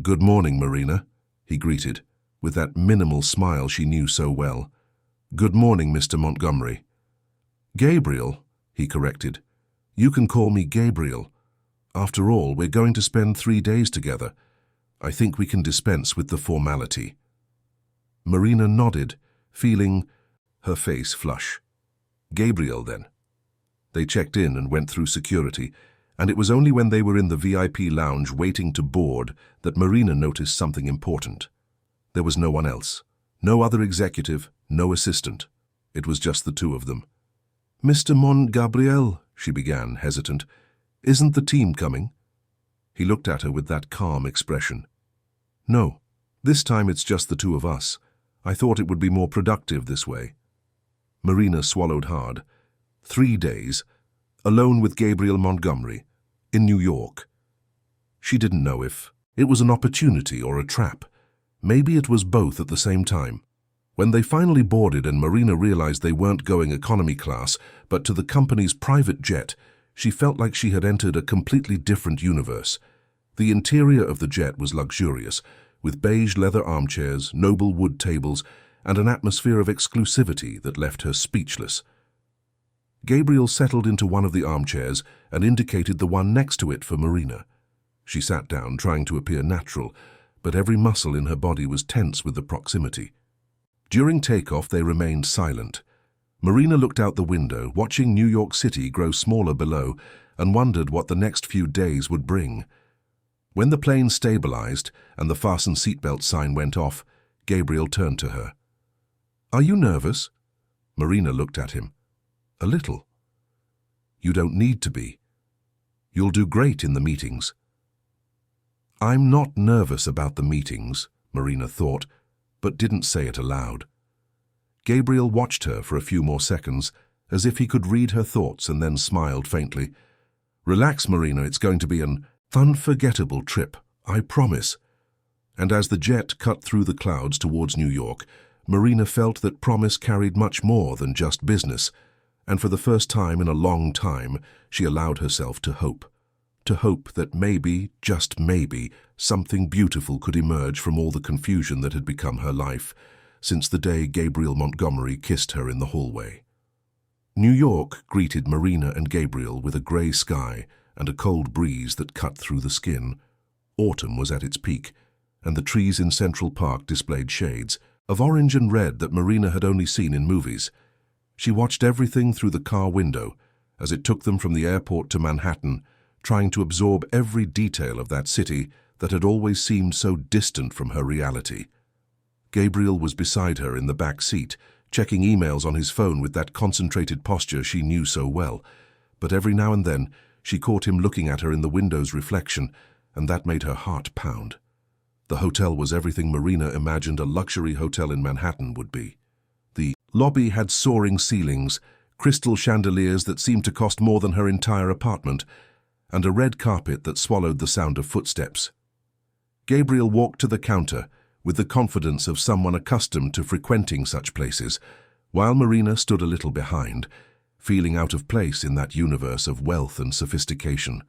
"Good morning, Marina," he greeted, with that minimal smile she knew so well. "Good morning, Mr. Montgomery." "Gabriel," he corrected. "You can call me Gabriel. After all, we're going to spend 3 days together. I think we can dispense with the formality." Marina nodded, feeling her face flush. "Gabriel, then." They checked in and went through security, and it was only when they were in the VIP lounge waiting to board that Marina noticed something important. There was no one else. No other executive, no assistant. It was just the two of them. "Mr. Gabriel," she began, hesitant, "isn't the team coming?" He looked at her with that calm expression. "No, this time it's just the two of us. I thought it would be more productive this way." Marina swallowed hard. 3 days, alone with Gabriel Montgomery, in New York. She didn't know if it was an opportunity or a trap. Maybe it was both at the same time. When they finally boarded and Marina realized they weren't going economy class, but to the company's private jet, she felt like she had entered a completely different universe. The interior of the jet was luxurious, with beige leather armchairs, noble wood tables, and an atmosphere of exclusivity that left her speechless. Gabriel settled into one of the armchairs and indicated the one next to it for Marina. She sat down, trying to appear natural, but every muscle in her body was tense with the proximity. During takeoff, they remained silent. Marina looked out the window, watching New York City grow smaller below, and wondered what the next few days would bring. When the plane stabilized and the fasten seatbelt sign went off, Gabriel turned to her. "Are you nervous?" Marina looked at him. "A little." "You don't need to be. You'll do great in the meetings." "I'm not nervous about the meetings," Marina thought, but didn't say it aloud. Gabriel watched her for a few more seconds, as if he could read her thoughts, and then smiled faintly. "Relax, Marina, it's going to be an unforgettable trip, I promise." And as the jet cut through the clouds towards New York, Marina felt that promise carried much more than just business, and for the first time in a long time, she allowed herself to hope. To hope that maybe, just maybe, something beautiful could emerge from all the confusion that had become her life since the day Gabriel Montgomery kissed her in the hallway. New York greeted Marina and Gabriel with a grey sky and a cold breeze that cut through the skin. Autumn was at its peak, and the trees in Central Park displayed shades of orange and red that Marina had only seen in movies. She watched everything through the car window as it took them from the airport to Manhattan, trying to absorb every detail of that city that had always seemed so distant from her reality. Gabriel was beside her in the back seat, checking emails on his phone with that concentrated posture she knew so well, but every now and then she caught him looking at her in the window's reflection, and that made her heart pound. The hotel was everything Marina imagined a luxury hotel in Manhattan would be. The lobby had soaring ceilings, crystal chandeliers that seemed to cost more than her entire apartment, and a red carpet that swallowed the sound of footsteps. Gabriel walked to the counter with the confidence of someone accustomed to frequenting such places, while Marina stood a little behind, feeling out of place in that universe of wealth and sophistication.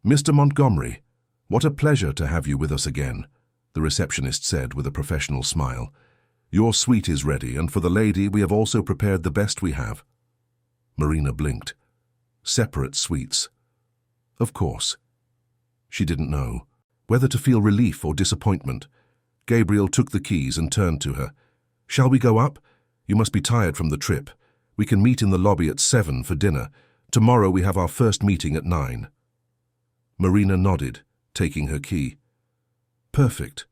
"Mr. Montgomery, what a pleasure to have you with us again," the receptionist said with a professional smile. "Your suite is ready, and for the lady we have also prepared the best we have." Marina blinked. Separate suites. Of course. She didn't know whether to feel relief or disappointment. Gabriel took the keys and turned to her. "Shall we go up? You must be tired from the trip. We can meet in the lobby at 7 for dinner. Tomorrow we have our first meeting at 9. Marina nodded, taking her key. Perfect.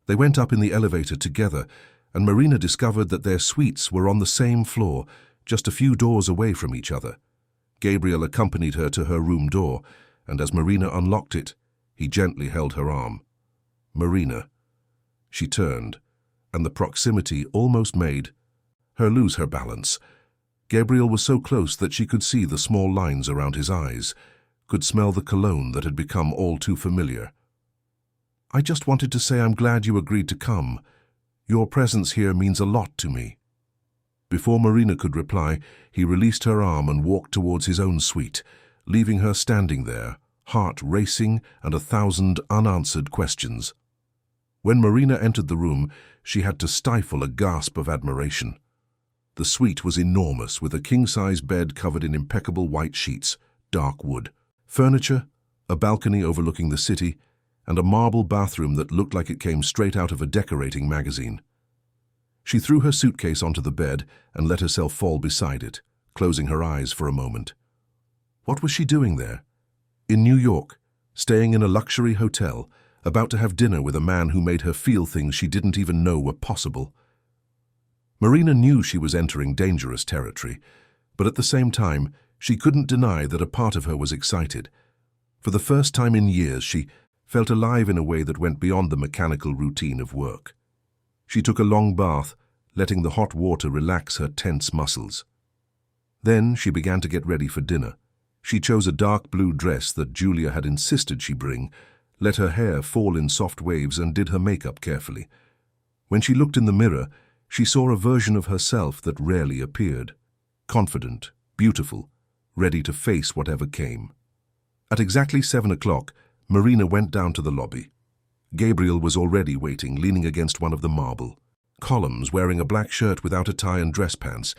They went up in the elevator together, and Marina discovered that their suites were on the same floor, just a few doors away from each other. Gabriel accompanied her to her room door, and as Marina unlocked it, he gently held her arm. "Marina." She turned, and the proximity almost made her lose her balance. Gabriel was so close that she could see the small lines around his eyes, could smell the cologne that had become all too familiar. "I just wanted to say I'm glad you agreed to come. Your presence here means a lot to me." Before Marina could reply, he released her arm and walked towards his own suite, leaving her standing there, heart racing and 1,000 unanswered questions. When Marina entered the room, she had to stifle a gasp of admiration. The suite was enormous, with a king-size bed covered in impeccable white sheets, dark wood, furniture, a balcony overlooking the city, and a marble bathroom that looked like it came straight out of a decorating magazine. She threw her suitcase onto the bed and let herself fall beside it, closing her eyes for a moment. What was she doing there? In New York, staying in a luxury hotel, about to have dinner with a man who made her feel things she didn't even know were possible. Marina knew she was entering dangerous territory, but at the same time, she couldn't deny that a part of her was excited. For the first time in years, she felt alive in a way that went beyond the mechanical routine of work. She took a long bath, letting the hot water relax her tense muscles. Then she began to get ready for dinner. She chose a dark blue dress that Julia had insisted she bring, let her hair fall in soft waves, and did her makeup carefully. When she looked in the mirror, she saw a version of herself that rarely appeared. Confident, beautiful, ready to face whatever came. At exactly 7 o'clock, Marina went down to the lobby. Gabriel was already waiting, leaning against one of the marble columns, wearing a black shirt without a tie and dress pants.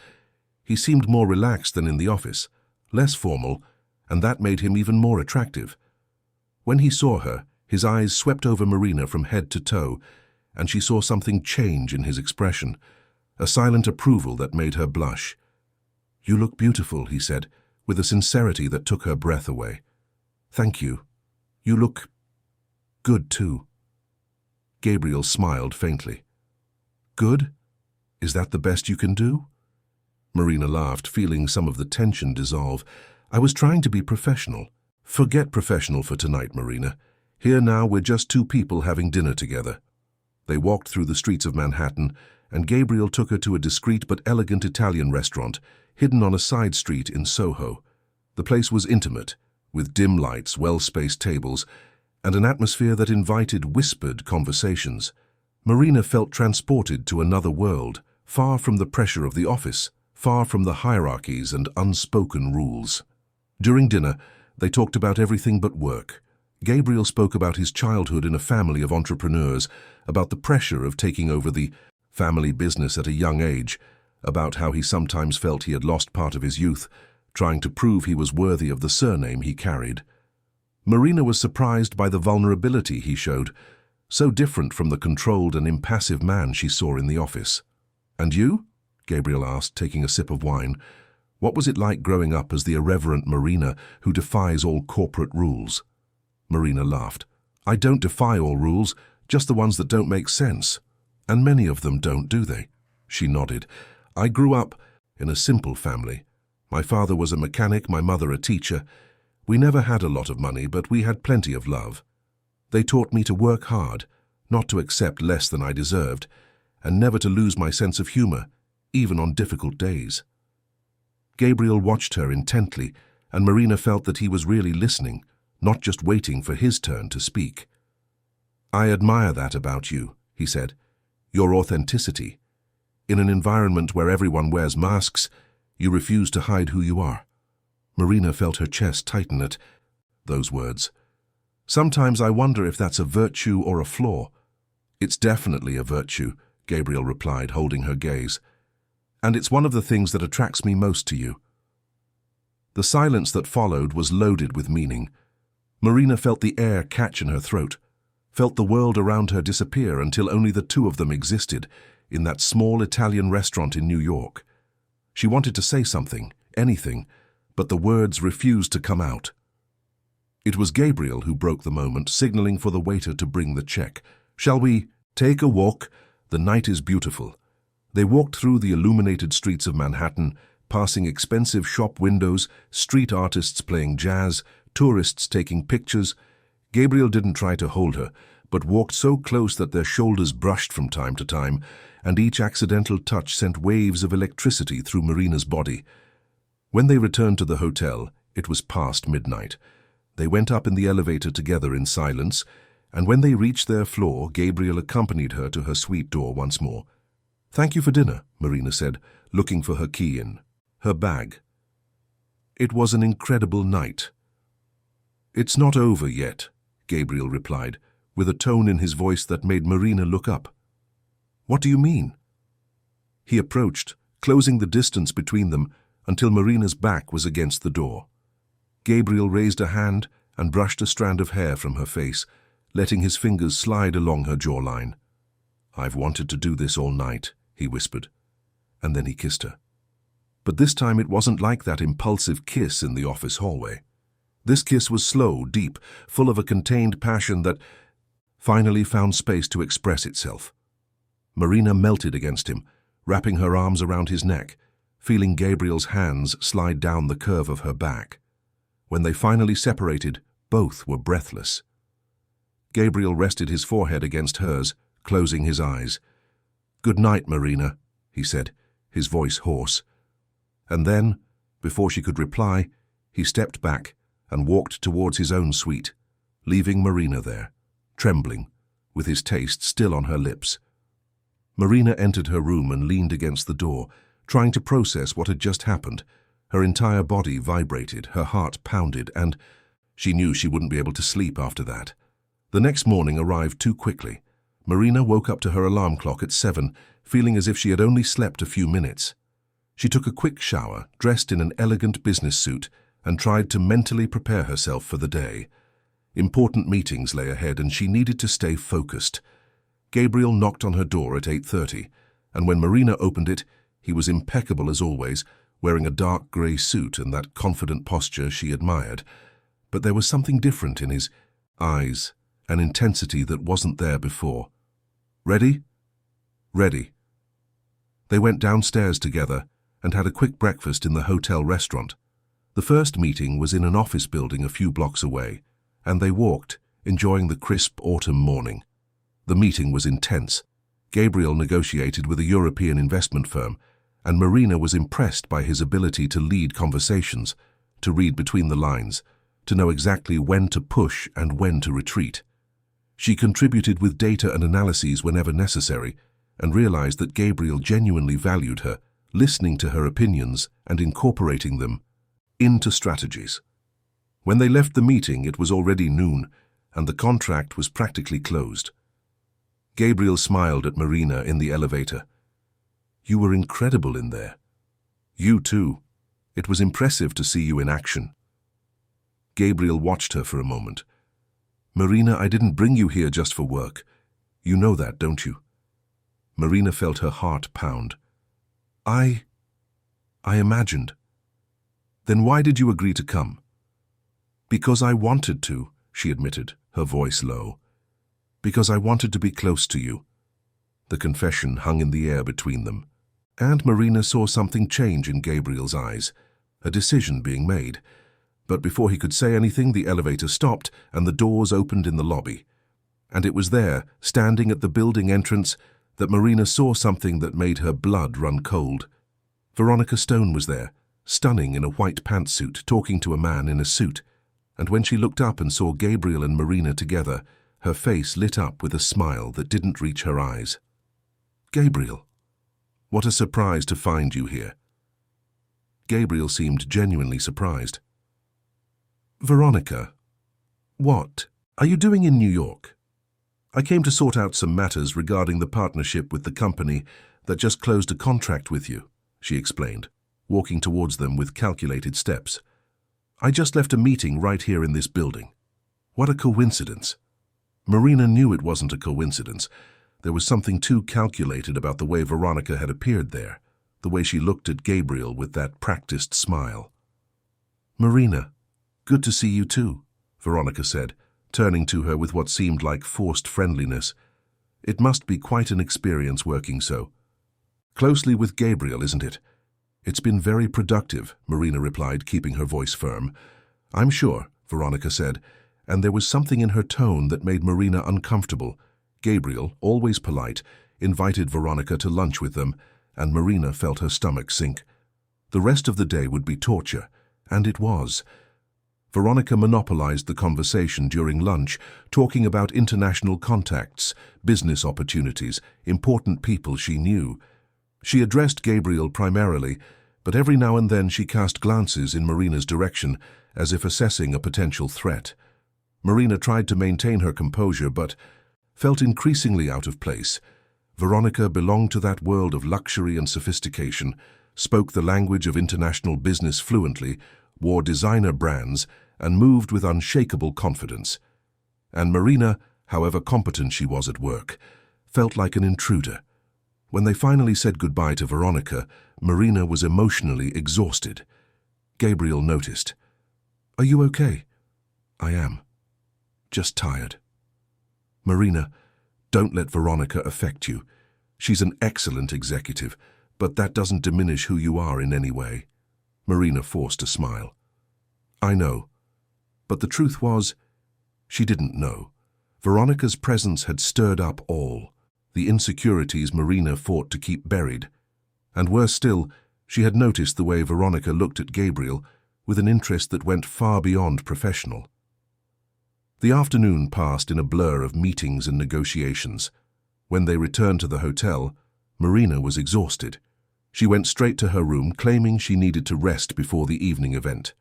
He seemed more relaxed than in the office, less formal, and that made him even more attractive. When he saw her, his eyes swept over Marina from head to toe, and she saw something change in his expression, a silent approval that made her blush. "You look beautiful," he said, with a sincerity that took her breath away. "Thank you. You look good, too." Gabriel smiled faintly. "Good? Is that the best you can do?" Marina laughed, feeling some of the tension dissolve. "I was trying to be professional." "Forget professional for tonight, Marina. Here now we're just two people having dinner together." They walked through the streets of Manhattan, and Gabriel took her to a discreet but elegant Italian restaurant hidden on a side street in Soho. The place was intimate, with dim lights, well-spaced tables, and an atmosphere that invited whispered conversations. Marina felt transported to another world, far from the pressure of the office, far from the hierarchies and unspoken rules. During dinner, they talked about everything but work. Gabriel spoke about his childhood in a family of entrepreneurs, about the pressure of taking over the family business at a young age, about how he sometimes felt he had lost part of his youth, trying to prove he was worthy of the surname he carried. Marina was surprised by the vulnerability he showed, so different from the controlled and impassive man she saw in the office. "And you?" Gabriel asked, taking a sip of wine. "What was it like growing up as the irreverent Marina who defies all corporate rules?" Marina laughed. "I don't defy all rules, just the ones that don't make sense. And many of them don't, do they?" She nodded. "I grew up in a simple family. My father was a mechanic, my mother a teacher. We never had a lot of money, but we had plenty of love. They taught me to work hard, not to accept less than I deserved, and never to lose my sense of humor, even on difficult days." Gabriel watched her intently, and Marina felt that he was really listening, not just waiting for his turn to speak. "I admire that about you," he said. "Your authenticity. In an environment where everyone wears masks, you refuse to hide who you are." Marina felt her chest tighten at those words. "Sometimes I wonder if that's a virtue or a flaw." "It's definitely a virtue," Gabriel replied, holding her gaze. "And it's one of the things that attracts me most to you." The silence that followed was loaded with meaning. Marina felt the air catch in her throat, felt the world around her disappear until only the two of them existed in that small Italian restaurant in New York. She wanted to say something, anything, but the words refused to come out. It was Gabriel who broke the moment, signaling for the waiter to bring the check. "Shall we take a walk? The night is beautiful." They walked through the illuminated streets of Manhattan, passing expensive shop windows, street artists playing jazz, tourists taking pictures. Gabriel didn't try to hold her, but walked so close that their shoulders brushed from time to time, and each accidental touch sent waves of electricity through Marina's body. When they returned to the hotel, it was past midnight. They went up in the elevator together in silence, and when they reached their floor, Gabriel accompanied her to her suite door once more. "Thank you for dinner," Marina said, looking for her key in her bag. "It was an incredible night." "It's not over yet," Gabriel replied, with a tone in his voice that made Marina look up. "What do you mean?" He approached, closing the distance between them until Marina's back was against the door. Gabriel raised a hand and brushed a strand of hair from her face, letting his fingers slide along her jawline. "I've wanted to do this all night," he whispered, and then he kissed her. But this time it wasn't like that impulsive kiss in the office hallway. This kiss was slow, deep, full of a contained passion that finally found space to express itself. Marina melted against him, wrapping her arms around his neck, feeling Gabriel's hands slide down the curve of her back. When they finally separated, both were breathless. Gabriel rested his forehead against hers, closing his eyes. "Good night, Marina," he said, his voice hoarse. And then, before she could reply, he stepped back and walked towards his own suite, leaving Marina there, trembling, with his taste still on her lips. Marina entered her room and leaned against the door, trying to process what had just happened. Her entire body vibrated, her heart pounded, and she knew she wouldn't be able to sleep after that. The next morning arrived too quickly. Marina woke up to her alarm clock at 7, feeling as if she had only slept a few minutes. She took a quick shower, dressed in an elegant business suit, and tried to mentally prepare herself for the day. Important meetings lay ahead, and she needed to stay focused. Gabriel knocked on her door at 8:30, and when Marina opened it, he was impeccable as always, wearing a dark grey suit and that confident posture she admired. But there was something different in his eyes, an intensity that wasn't there before. "Ready?" "Ready." They went downstairs together and had a quick breakfast in the hotel restaurant. The first meeting was in an office building a few blocks away, and they walked, enjoying the crisp autumn morning. The meeting was intense. Gabriel negotiated with a European investment firm, and Marina was impressed by his ability to lead conversations, to read between the lines, to know exactly when to push and when to retreat. She contributed with data and analyses whenever necessary, and realized that Gabriel genuinely valued her, listening to her opinions and incorporating them into strategies. When they left the meeting, it was already noon, and the contract was practically closed. Gabriel smiled at Marina in the elevator. "You were incredible in there." "You too. It was impressive to see you in action." Gabriel watched her for a moment. "Marina, I didn't bring you here just for work. You know that, don't you?" Marina felt her heart pound. I imagined." "Then why did you agree to come?" "Because I wanted to," she admitted, her voice low. "Because I wanted to be close to you." The confession hung in the air between them, and Marina saw something change in Gabriel's eyes, a decision being made. But before he could say anything, the elevator stopped and the doors opened in the lobby. And it was there, standing at the building entrance, that Marina saw something that made her blood run cold. Veronica Stone was there, stunning in a white pantsuit, talking to a man in a suit. And when she looked up and saw Gabriel and Marina together, her face lit up with a smile that didn't reach her eyes. "Gabriel, what a surprise to find you here." Gabriel seemed genuinely surprised. "Veronica, what are you doing in New York?" "I came to sort out some matters regarding the partnership with the company that just closed a contract with you," she explained, walking towards them with calculated steps. "I just left a meeting right here in this building." What a coincidence. Marina knew it wasn't a coincidence. There was something too calculated about the way Veronica had appeared there, the way she looked at Gabriel with that practiced smile. "Marina, good to see you too," Veronica said, turning to her with what seemed like forced friendliness. "It must be quite an experience working so closely with Gabriel, isn't it?" "It's been very productive," Marina replied, keeping her voice firm. "I'm sure," Veronica said, and there was something in her tone that made Marina uncomfortable. Gabriel, always polite, invited Veronica to lunch with them, and Marina felt her stomach sink. The rest of the day would be torture, and it was. Veronica monopolized the conversation during lunch, talking about international contacts, business opportunities, important people she knew. She addressed Gabriel primarily, but every now and then she cast glances in Marina's direction, as if assessing a potential threat. Marina tried to maintain her composure, but felt increasingly out of place. Veronica belonged to that world of luxury and sophistication, spoke the language of international business fluently, wore designer brands, and moved with unshakable confidence. And Marina, however competent she was at work, felt like an intruder. When they finally said goodbye to Veronica, Marina was emotionally exhausted. Gabriel noticed. "Are you okay?" "I am. Just tired." "Marina, don't let Veronica affect you. She's an excellent executive, but that doesn't diminish who you are in any way." Marina forced a smile. "I know." But the truth was, she didn't know. Veronica's presence had stirred up all the insecurities Marina fought to keep buried. And worse still, she had noticed the way Veronica looked at Gabriel with an interest that went far beyond professional. The afternoon passed in a blur of meetings and negotiations. When they returned to the hotel, Marina was exhausted. She went straight to her room, claiming she needed to rest before the evening event.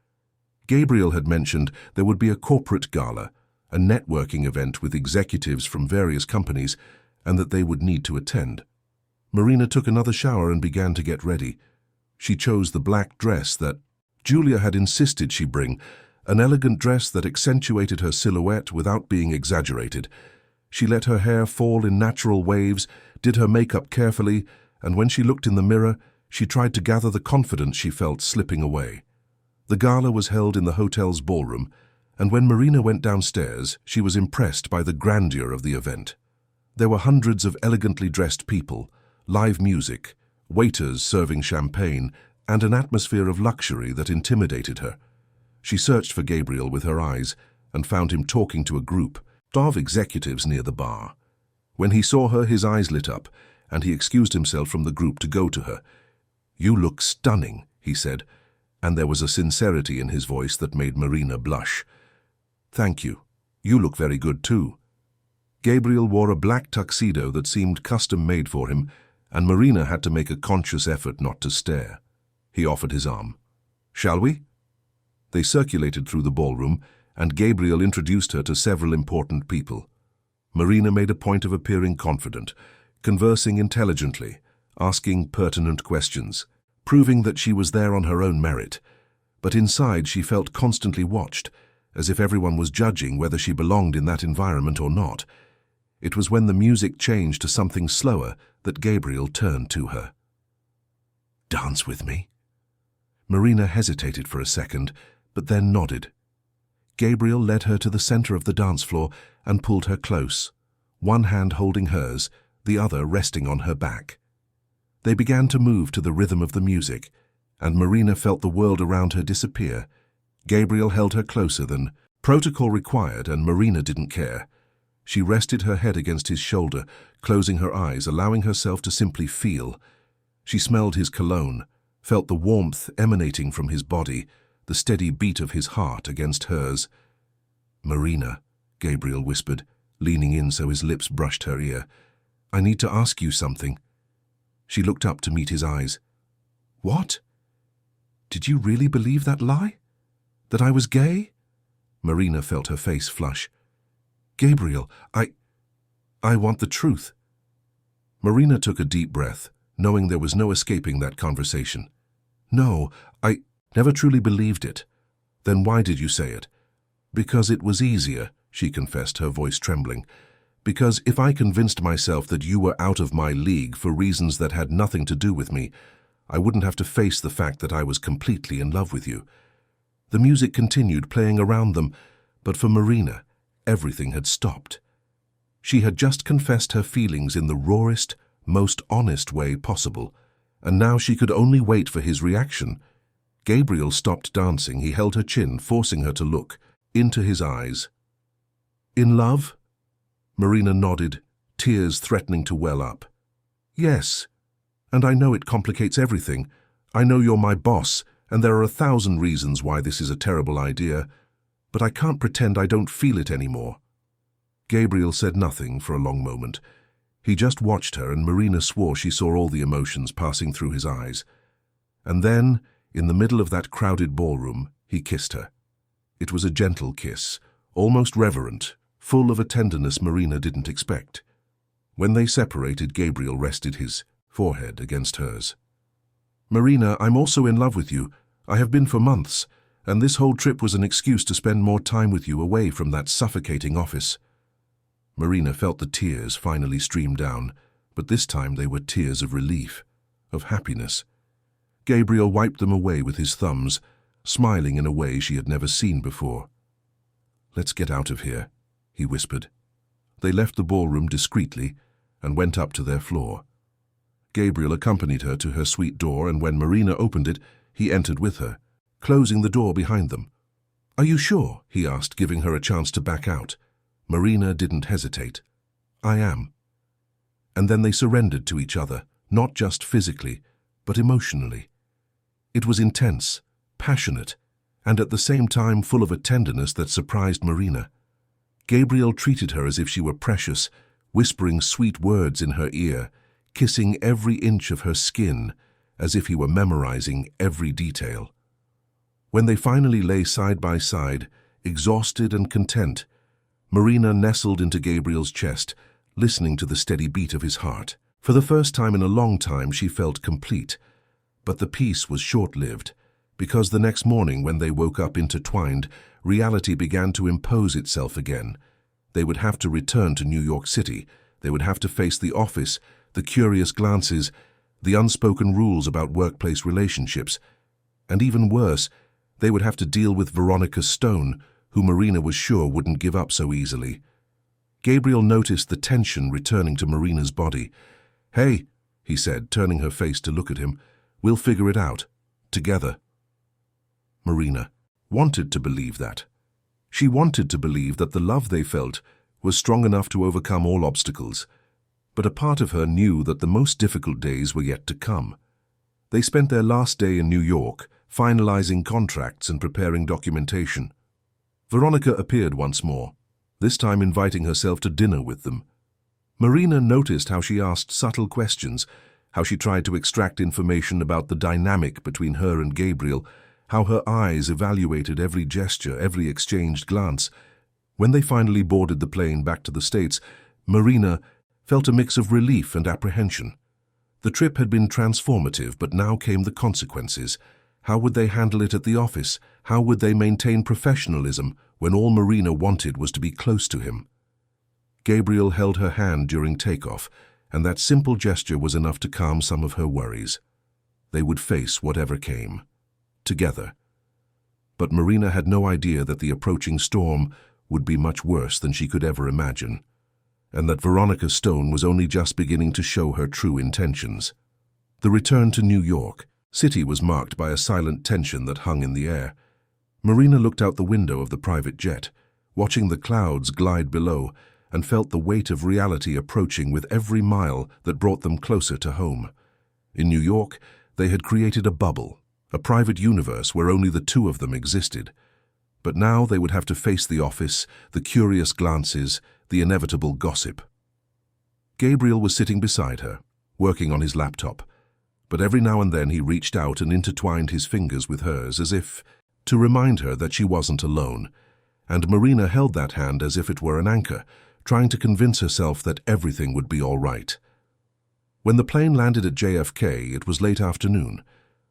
Gabriel had mentioned there would be a corporate gala, a networking event with executives from various companies, and that they would need to attend. Marina took another shower and began to get ready. She chose the black dress that Julia had insisted she bring, an elegant dress that accentuated her silhouette without being exaggerated. She let her hair fall in natural waves, did her makeup carefully, and when she looked in the mirror, she tried to gather the confidence she felt slipping away. The gala was held in the hotel's ballroom, and when Marina went downstairs, she was impressed by the grandeur of the event. There were hundreds of elegantly dressed people, live music, waiters serving champagne, and an atmosphere of luxury that intimidated her. She searched for Gabriel with her eyes and found him talking to a group of executives near the bar. When he saw her, his eyes lit up, and he excused himself from the group to go to her. "You look stunning," he said, and there was a sincerity in his voice that made Marina blush. "Thank you. You look very good too." Gabriel wore a black tuxedo that seemed custom-made for him, and Marina had to make a conscious effort not to stare. He offered his arm. "Shall we?" They circulated through the ballroom, and Gabriel introduced her to several important people. Marina made a point of appearing confident, conversing intelligently, asking pertinent questions, proving that she was there on her own merit. But inside she felt constantly watched, as if everyone was judging whether she belonged in that environment or not. It was when the music changed to something slower that Gabriel turned to her. "Dance with me?" Marina hesitated for a second, but then nodded. Gabriel led her to the center of the dance floor and pulled her close, one hand holding hers, the other resting on her back. They began to move to the rhythm of the music, and Marina felt the world around her disappear. Gabriel held her closer than protocol required, and Marina didn't care. She rested her head against his shoulder, closing her eyes, allowing herself to simply feel. She smelled his cologne, felt the warmth emanating from his body, the steady beat of his heart against hers. "Marina," Gabriel whispered, leaning in so his lips brushed her ear, "I need to ask you something." She looked up to meet his eyes. "What? Did you really believe that lie? That I was gay?" Marina felt her face flush. "Gabriel, I want the truth." Marina took a deep breath, knowing there was no escaping that conversation. "No, I never truly believed it." "Then why did you say it?" "Because it was easier," she confessed, her voice trembling. "Because if I convinced myself that you were out of my league for reasons that had nothing to do with me, I wouldn't have to face the fact that I was completely in love with you." The music continued playing around them, but for Marina, everything had stopped. She had just confessed her feelings in the rawest, most honest way possible, and now she could only wait for his reaction. Gabriel stopped dancing. He held her chin, forcing her to look into his eyes. "In love?" Marina nodded, tears threatening to well up. "Yes, and I know it complicates everything. I know you're my boss, and there are 1,000 reasons why this is a terrible idea, but I can't pretend I don't feel it anymore." Gabriel said nothing for a long moment. He just watched her, and Marina swore she saw all the emotions passing through his eyes. And then, in the middle of that crowded ballroom, he kissed her. It was a gentle kiss, almost reverent, full of a tenderness Marina didn't expect. When they separated, Gabriel rested his forehead against hers. "Marina, I'm also in love with you. I have been for months, and this whole trip was an excuse to spend more time with you away from that suffocating office." Marina felt the tears finally stream down, but this time they were tears of relief, of happiness. Gabriel wiped them away with his thumbs, smiling in a way she had never seen before. "Let's get out of here," he whispered. They left the ballroom discreetly and went up to their floor. Gabriel accompanied her to her suite door, and when Marina opened it, he entered with her, closing the door behind them. "Are you sure?" he asked, giving her a chance to back out. Marina didn't hesitate. "I am." And then they surrendered to each other, not just physically, but emotionally. It was intense, passionate, and at the same time full of a tenderness that surprised Marina. Gabriel treated her as if she were precious, whispering sweet words in her ear, kissing every inch of her skin, as if he were memorizing every detail. When they finally lay side by side, exhausted and content, Marina nestled into Gabriel's chest, listening to the steady beat of his heart. For the first time in a long time, she felt complete. But the peace was short-lived, because the next morning when they woke up intertwined, reality began to impose itself again. They would have to return to New York City. They would have to face the office, the curious glances, the unspoken rules about workplace relationships. And even worse, they would have to deal with Veronica Stone, who Marina was sure wouldn't give up so easily. Gabriel noticed the tension returning to Marina's body. "Hey," he said, turning her face to look at him, "we'll figure it out. Together." Marina wanted to believe that. She wanted to believe that the love they felt was strong enough to overcome all obstacles, But a part of her knew that the most difficult days were yet to come. They spent their last day in New York, finalizing contracts and preparing documentation. Veronica appeared once more, this time inviting herself to dinner with them. Marina noticed how she asked subtle questions, how she tried to extract information about the dynamic between her and Gabriel, how her eyes evaluated every gesture, every exchanged glance. When they finally boarded the plane back to the States, Marina felt a mix of relief and apprehension. The trip had been transformative, but now came the consequences. How would they handle it at the office? How would they maintain professionalism when all Marina wanted was to be close to him? Gabriel held her hand during takeoff, and that simple gesture was enough to calm some of her worries. They would face whatever came, together. But Marina had no idea that the approaching storm would be much worse than she could ever imagine, and that Veronica Stone was only just beginning to show her true intentions. The return to New York City was marked by a silent tension that hung in the air. Marina looked out the window of the private jet, watching the clouds glide below, and felt the weight of reality approaching with every mile that brought them closer to home. In New York, they had created a bubble, a private universe where only the two of them existed. But now they would have to face the office, the curious glances, the inevitable gossip. Gabriel was sitting beside her, working on his laptop, but every now and then he reached out and intertwined his fingers with hers as if to remind her that she wasn't alone, and Marina held that hand as if it were an anchor, trying to convince herself that everything would be all right. When the plane landed at JFK, it was late afternoon.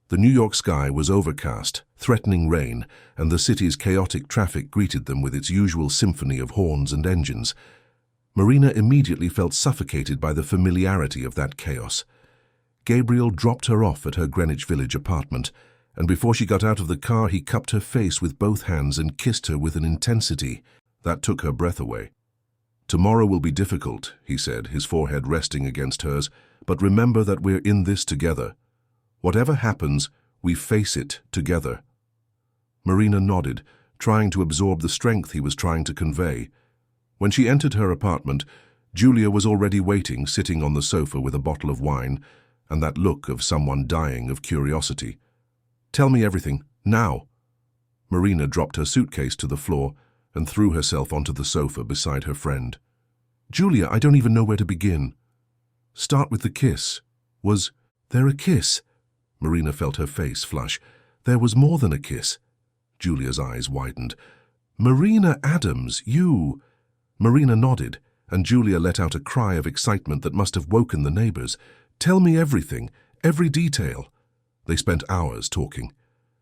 The New York sky was overcast, threatening rain, and the city's chaotic traffic greeted them with its usual symphony of horns and engines. Marina immediately felt suffocated by the familiarity of that chaos. Gabriel dropped her off at her Greenwich Village apartment, and before she got out of the car, he cupped her face with both hands and kissed her with an intensity that took her breath away. "Tomorrow will be difficult," he said, his forehead resting against hers, "but remember that we're in this together. Whatever happens, we face it together." Marina nodded, trying to absorb the strength he was trying to convey. When she entered her apartment, Julia was already waiting, sitting on the sofa with a bottle of wine, and that look of someone dying of curiosity. "Tell me everything, now." Marina dropped her suitcase to the floor and threw herself onto the sofa beside her friend. "Julia, I don't even know where to begin." "Start with the kiss. Was there a kiss?" Marina felt her face flush. "There was more than a kiss." Julia's eyes widened. "Marina Adams, you—" Marina nodded, and Julia let out a cry of excitement that must have woken the neighbors. "Tell me everything, every detail." They spent hours talking.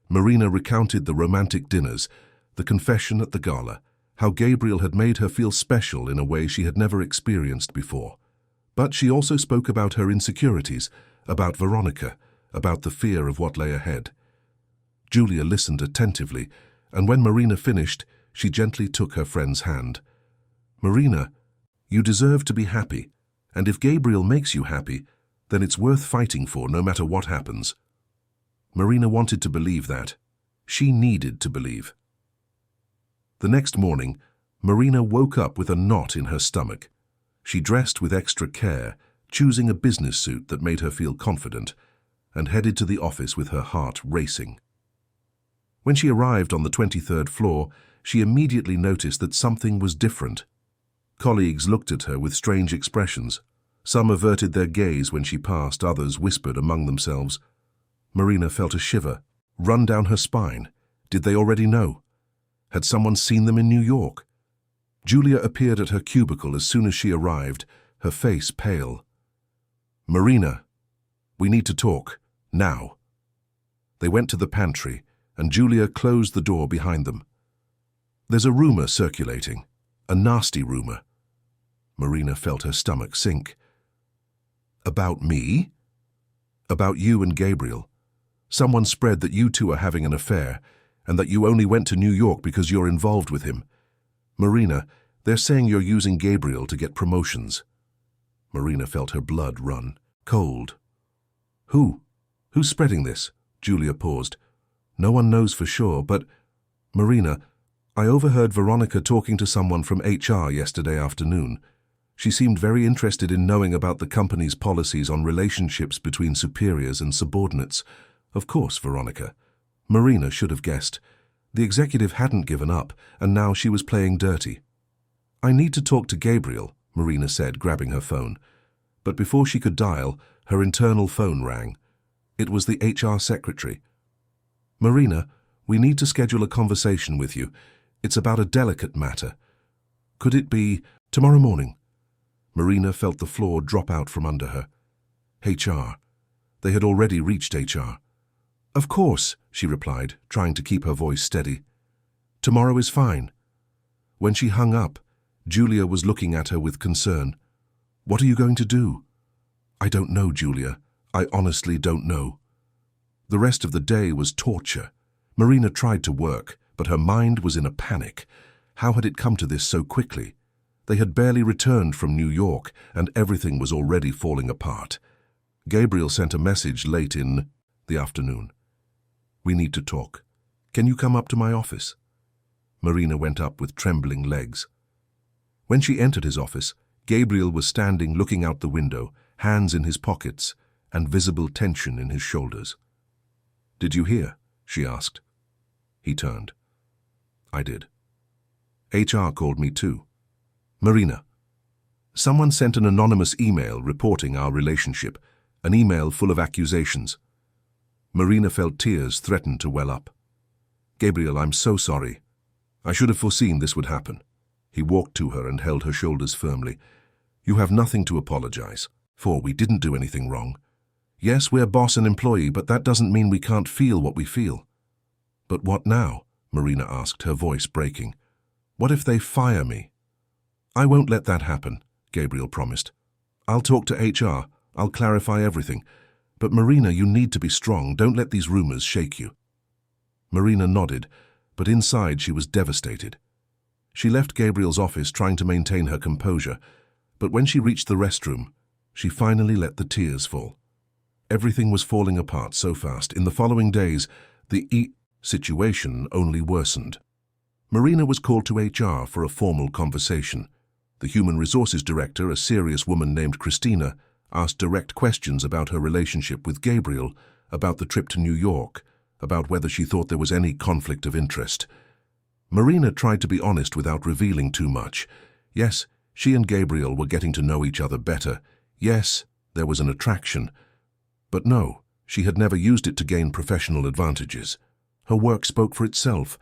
Marina recounted the romantic dinners, the confession at the gala, how Gabriel had made her feel special in a way she had never experienced before. But she also spoke about her insecurities, about Veronica, about the fear of what lay ahead. Julia listened attentively, and when Marina finished, she gently took her friend's hand. "Marina, you deserve to be happy, and if Gabriel makes you happy, then it's worth fighting for no matter what happens." Marina wanted to believe that. She needed to believe. The next morning, Marina woke up with a knot in her stomach. She dressed with extra care, choosing a business suit that made her feel confident, and headed to the office with her heart racing. When she arrived on the 23rd floor, she immediately noticed that something was different. Colleagues looked at her with strange expressions. Some averted their gaze when she passed, others whispered among themselves. Marina felt a shiver run down her spine. Did they already know? Had someone seen them in New York? Julia appeared at her cubicle as soon as she arrived, her face pale. "Marina, we need to talk, now." They went to the pantry, and Julia closed the door behind them. "There's a rumor circulating, a nasty rumor." Marina felt her stomach sink. "About me?" "About you and Gabriel. Someone spread that you two are having an affair, and that you only went to New York because you're involved with him. Marina, they're saying you're using Gabriel to get promotions." Marina felt her blood run cold. "Who? Who's spreading this?" Julia paused. "No one knows for sure, but—" "Marina, I overheard Veronica talking to someone from HR yesterday afternoon. She seemed very interested in knowing about the company's policies on relationships between superiors and subordinates. Of course, Veronica. Marina should have guessed. The executive hadn't given up, and now she was playing dirty. "I need to talk to Gabriel," Marina said, grabbing her phone. But before she could dial, her internal phone rang. It was the HR secretary. "Marina, we need to schedule a conversation with you. It's about a delicate matter. Could it be tomorrow morning?" Marina felt the floor drop out from under her. HR. They had already reached HR. "Of course," she replied, trying to keep her voice steady. "Tomorrow is fine." When she hung up, Julia was looking at her with concern. "What are you going to do?" "I don't know, Julia. I honestly don't know." The rest of the day was torture. Marina tried to work, but her mind was in a panic. How had it come to this so quickly? They had barely returned from New York, and everything was already falling apart. Gabriel sent a message late in the afternoon. "We need to talk. Can you come up to my office?" Marina went up with trembling legs. When she entered his office, Gabriel was standing looking out the window, hands in his pockets, and visible tension in his shoulders. "Did you hear?" she asked. He turned. "I did. HR called me too. Marina, someone sent an anonymous email reporting our relationship, an email full of accusations." Marina felt tears threaten to well up. "Gabriel, I'm so sorry. I should have foreseen this would happen." He walked to her and held her shoulders firmly. "You have nothing to apologize for. We didn't do anything wrong. Yes, we're boss and employee, but that doesn't mean we can't feel what we feel." "But what now?" Marina asked, her voice breaking. "What if they fire me?" "I won't let that happen," Gabriel promised. "I'll talk to HR. I'll clarify everything. But Marina, you need to be strong. Don't let these rumors shake you." Marina nodded, but inside she was devastated. She left Gabriel's office trying to maintain her composure, but when she reached the restroom, she finally let the tears fall. Everything was falling apart so fast. In the following days, the situation only worsened. Marina was called to HR for a formal conversation. The Human Resources Director, a serious woman named Christina, asked direct questions about her relationship with Gabriel, about the trip to New York, about whether she thought there was any conflict of interest. Marina tried to be honest without revealing too much. Yes, she and Gabriel were getting to know each other better. Yes, there was an attraction. But no, she had never used it to gain professional advantages. Her work spoke for itself.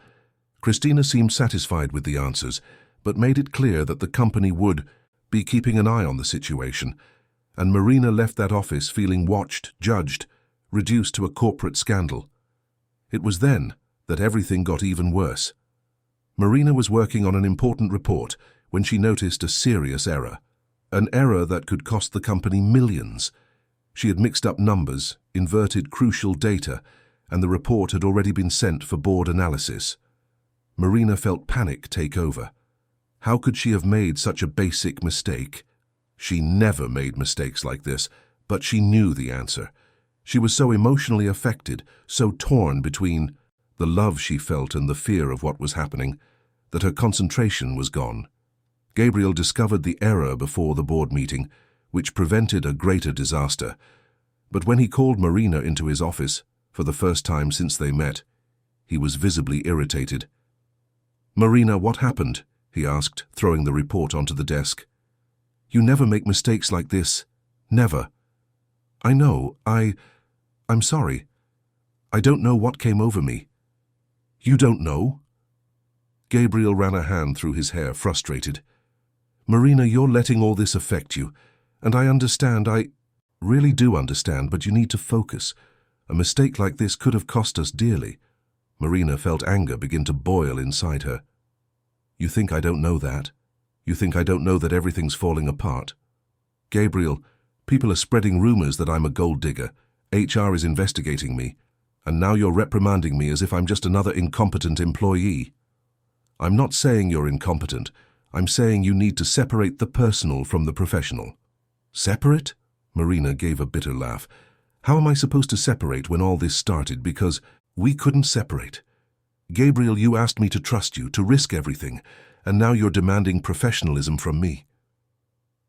Christina seemed satisfied with the answers, but made it clear that the company would be keeping an eye on the situation, and Marina left that office feeling watched, judged, reduced to a corporate scandal. It was then that everything got even worse. Marina was working on an important report when she noticed a serious error, an error that could cost the company millions. She had mixed up numbers, inverted crucial data, and the report had already been sent for board analysis. Marina felt panic take over. How could she have made such a basic mistake? She never made mistakes like this, but she knew the answer. She was so emotionally affected, so torn between the love she felt and the fear of what was happening, that her concentration was gone. Gabriel discovered the error before the board meeting, which prevented a greater disaster. But when he called Marina into his office, for the first time since they met, he was visibly irritated. "Marina, what happened?" he asked, throwing the report onto the desk. "You never make mistakes like this. Never." "I know. I'm sorry. I don't know what came over me." "You don't know?" Gabriel ran a hand through his hair, frustrated. "Marina, you're letting all this affect you. And I understand, I really do understand, but you need to focus. A mistake like this could have cost us dearly." Marina felt anger begin to boil inside her. "You think I don't know that? You think I don't know that everything's falling apart? Gabriel, people are spreading rumors that I'm a gold digger. HR is investigating me. And now you're reprimanding me as if I'm just another incompetent employee. I'm not saying you're incompetent. I'm saying you need to separate the personal from the professional." "Separate?" Marina gave a bitter laugh. "How am I supposed to separate when all this started? Because we couldn't separate. Gabriel, you asked me to trust you, to risk everything, and now you're demanding professionalism from me."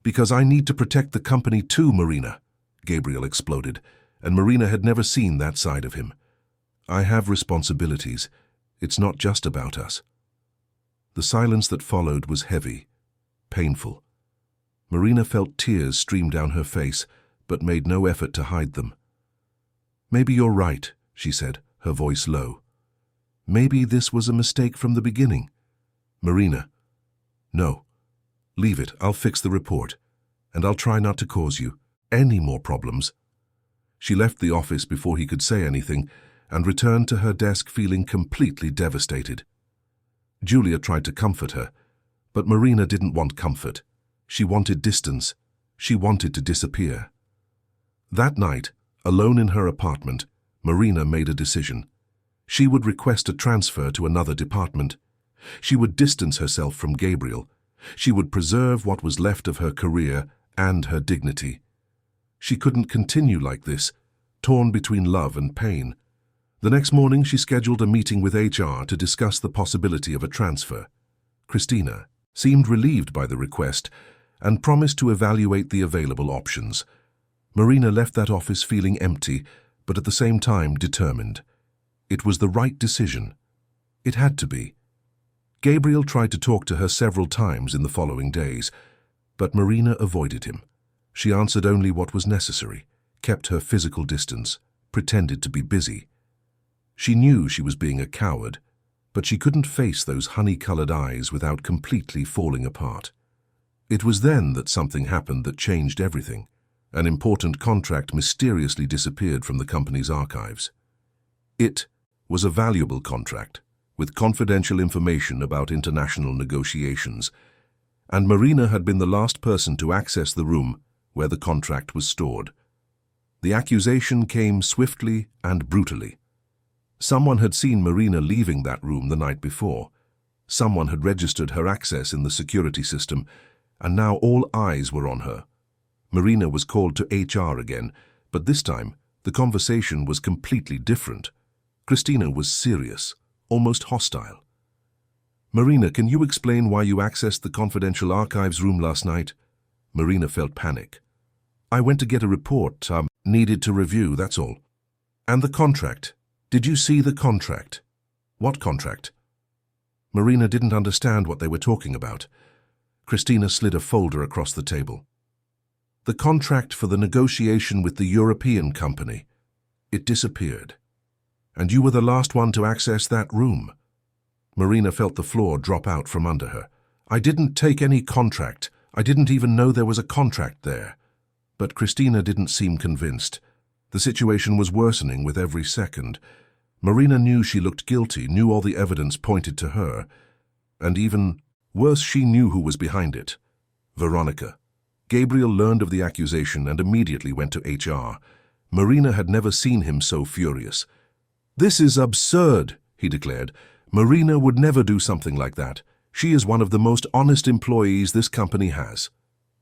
Because I need to protect the company too, Marina, Gabriel exploded, and Marina had never seen that side of him. I have responsibilities. It's not just about us. The silence that followed was heavy, painful. Marina felt tears stream down her face, but made no effort to hide them. Maybe you're right, she said, her voice low. Maybe this was a mistake from the beginning. Marina. No. Leave it, I'll fix the report, and I'll try not to cause you any more problems. She left the office before he could say anything and returned to her desk feeling completely devastated. Julia tried to comfort her, but Marina didn't want comfort. She wanted distance. She wanted to disappear. That night, alone in her apartment, Marina made a decision. She would request a transfer to another department. She would distance herself from Gabriel. She would preserve what was left of her career and her dignity. She couldn't continue like this, torn between love and pain. The next morning, she scheduled a meeting with HR to discuss the possibility of a transfer. Christina seemed relieved by the request and promised to evaluate the available options. Marina left that office feeling empty, but at the same time determined. It was the right decision. It had to be. Gabriel tried to talk to her several times in the following days, but Marina avoided him. She answered only what was necessary, kept her physical distance, pretended to be busy. She knew she was being a coward, but she couldn't face those honey-colored eyes without completely falling apart. It was then that something happened that changed everything. An important contract mysteriously disappeared from the company's archives. It was a valuable contract, with confidential information about international negotiations, and Marina had been the last person to access the room where the contract was stored. The accusation came swiftly and brutally. Someone had seen Marina leaving that room the night before. Someone had registered her access in the security system, and now all eyes were on her. Marina was called to HR again, but this time the conversation was completely different. Christina was serious, almost hostile. Marina, can you explain why you accessed the confidential archives room last night? Marina felt panic. I went to get a report, needed to review, that's all. And the contract? Did you see the contract? What contract? Marina didn't understand what they were talking about. Christina slid a folder across the table. The contract for the negotiation with the European company. It disappeared. And you were the last one to access that room. Marina felt the floor drop out from under her. I didn't take any contract. I didn't even know there was a contract there. But Christina didn't seem convinced. The situation was worsening with every second. Marina knew she looked guilty, knew all the evidence pointed to her. And even worse, she knew who was behind it. Veronica. Gabriel learned of the accusation and immediately went to HR. Marina had never seen him so furious. This is absurd, he declared. Marina would never do something like that. She is one of the most honest employees this company has.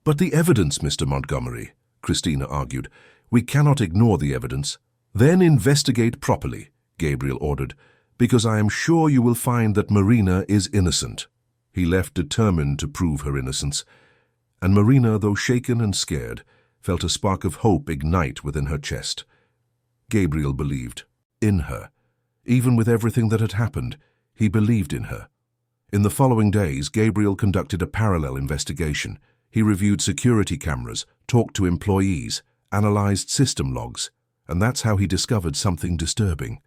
But the evidence, Mr. Montgomery, Christina argued. We cannot ignore the evidence. Then investigate properly, Gabriel ordered, because I am sure you will find that Marina is innocent. He left determined to prove her innocence. And Marina, though shaken and scared, felt a spark of hope ignite within her chest. Gabriel believed in her. Even with everything that had happened, he believed in her. In the following days, Gabriel conducted a parallel investigation. He reviewed security cameras, talked to employees, analyzed system logs, and that's how he discovered something disturbing.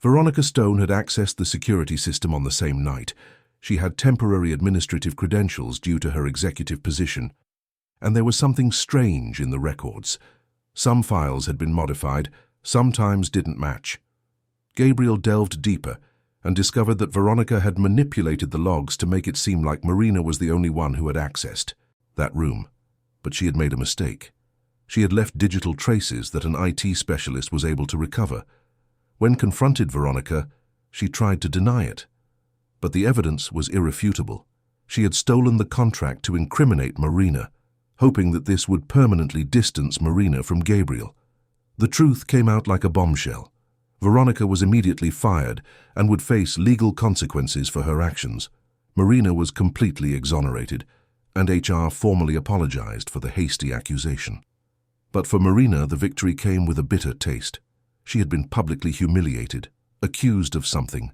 Veronica Stone had accessed the security system on the same night. She had temporary administrative credentials due to her executive position, and there was something strange in the records. Some files had been modified, sometimes didn't match. Gabriel delved deeper and discovered that Veronica had manipulated the logs to make it seem like Marina was the only one who had accessed that room. But she had made a mistake. She had left digital traces that an IT specialist was able to recover. When confronted Veronica, she tried to deny it. But the evidence was irrefutable. She had stolen the contract to incriminate Marina, hoping that this would permanently distance Marina from Gabriel. The truth came out like a bombshell. Veronica was immediately fired and would face legal consequences for her actions. Marina was completely exonerated, and HR formally apologized for the hasty accusation. But for Marina, the victory came with a bitter taste. She had been publicly humiliated, accused of something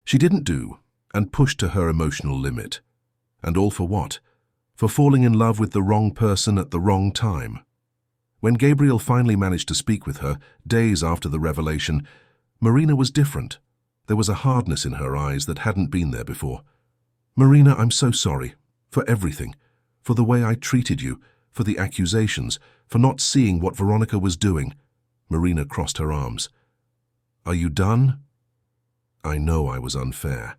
she didn't do, and pushed to her emotional limit. And all for what? For falling in love with the wrong person at the wrong time. When Gabriel finally managed to speak with her, days after the revelation, Marina was different. There was a hardness in her eyes that hadn't been there before. "Marina, I'm so sorry. For everything. For the way I treated you. For the accusations. For not seeing what Veronica was doing." Marina crossed her arms. "Are you done?" "I know I was unfair.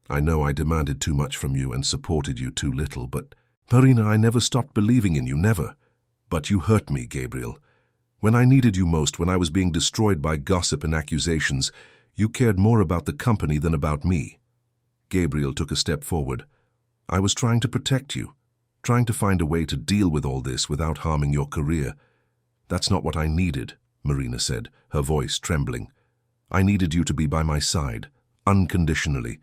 I know I demanded too much from you and supported you too little, but Marina, I never stopped believing in you, never. But you hurt me, Gabriel. When I needed you most, when I was being destroyed by gossip and accusations, you cared more about the company than about me." Gabriel took a step forward. "I was trying to protect you, trying to find a way to deal with all this without harming your career." "That's not what I needed," Marina said, her voice trembling. "I needed you to be by my side, unconditionally.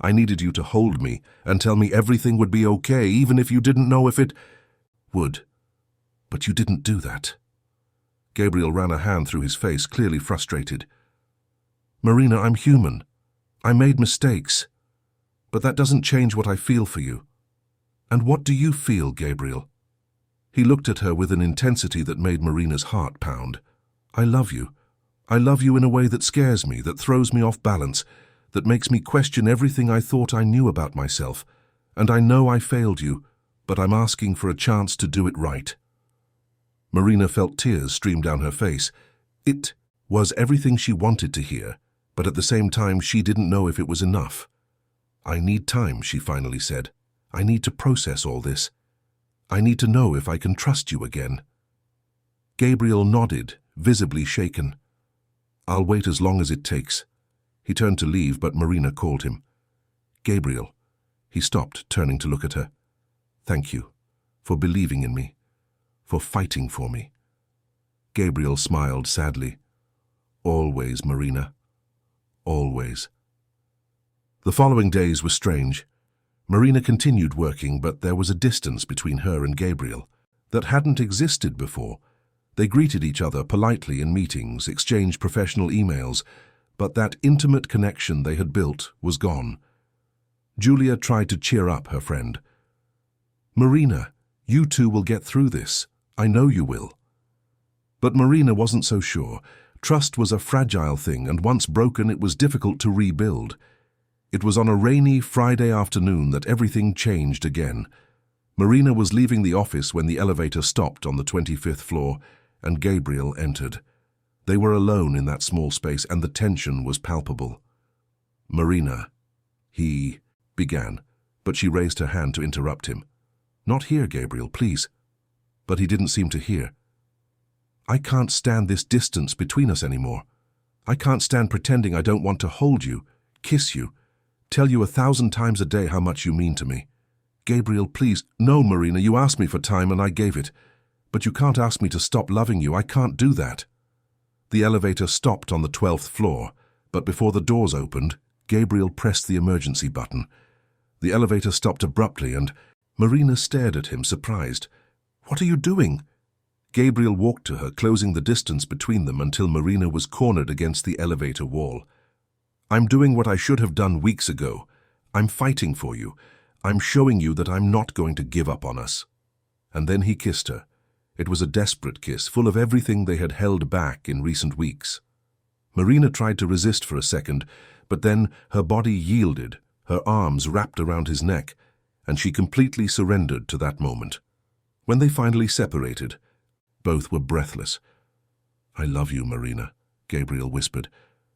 I needed you to hold me and tell me everything would be okay, even if you didn't know if it would. But you didn't do that." Gabriel ran a hand through his face, clearly frustrated. "Marina, I'm human. I made mistakes. But that doesn't change what I feel for you." "And what do you feel, Gabriel?" He looked at her with an intensity that made Marina's heart pound. "I love you. I love you in a way that scares me, that throws me off balance, that makes me question everything I thought I knew about myself. And I know I failed you, but I'm asking for a chance to do it right." Marina felt tears stream down her face. It was everything she wanted to hear, but at the same time she didn't know if it was enough. "I need time," she finally said. "I need to process all this. I need to know if I can trust you again." Gabriel nodded, visibly shaken. "I'll wait as long as it takes." He turned to leave, but Marina called him. "Gabriel." He stopped, turning to look at her. "Thank you for believing in me, for fighting for me." Gabriel smiled sadly. "Always, Marina. Always." The following days were strange. Marina continued working, but there was a distance between her and Gabriel that hadn't existed before. They greeted each other politely in meetings, exchanged professional emails, but that intimate connection they had built was gone. Julia tried to cheer up her friend. "Marina, you two will get through this. I know you will." But Marina wasn't so sure. Trust was a fragile thing, and once broken, it was difficult to rebuild. It was on a rainy Friday afternoon that everything changed again. Marina was leaving the office when the elevator stopped on the 25th floor, and Gabriel entered. They were alone in that small space, and the tension was palpable. "Marina," he began, but she raised her hand to interrupt him. "Not here, Gabriel, please." But he didn't seem to hear. "I can't stand this distance between us anymore. I can't stand pretending I don't want to hold you, kiss you, tell you 1,000 times a day how much you mean to me. Gabriel, please." "No, Marina, you asked me for time and I gave it. But you can't ask me to stop loving you. I can't do that." The elevator stopped on the 12th floor, but before the doors opened, Gabriel pressed the emergency button. The elevator stopped abruptly, and Marina stared at him, surprised. "What are you doing?" Gabriel walked to her, closing the distance between them until Marina was cornered against the elevator wall. "I'm doing what I should have done weeks ago. I'm fighting for you. I'm showing you that I'm not going to give up on us." And then he kissed her. It was a desperate kiss, full of everything they had held back in recent weeks. Marina tried to resist for a second, but then her body yielded, her arms wrapped around his neck, and she completely surrendered to that moment. When they finally separated, both were breathless. "I love you, Marina," Gabriel whispered,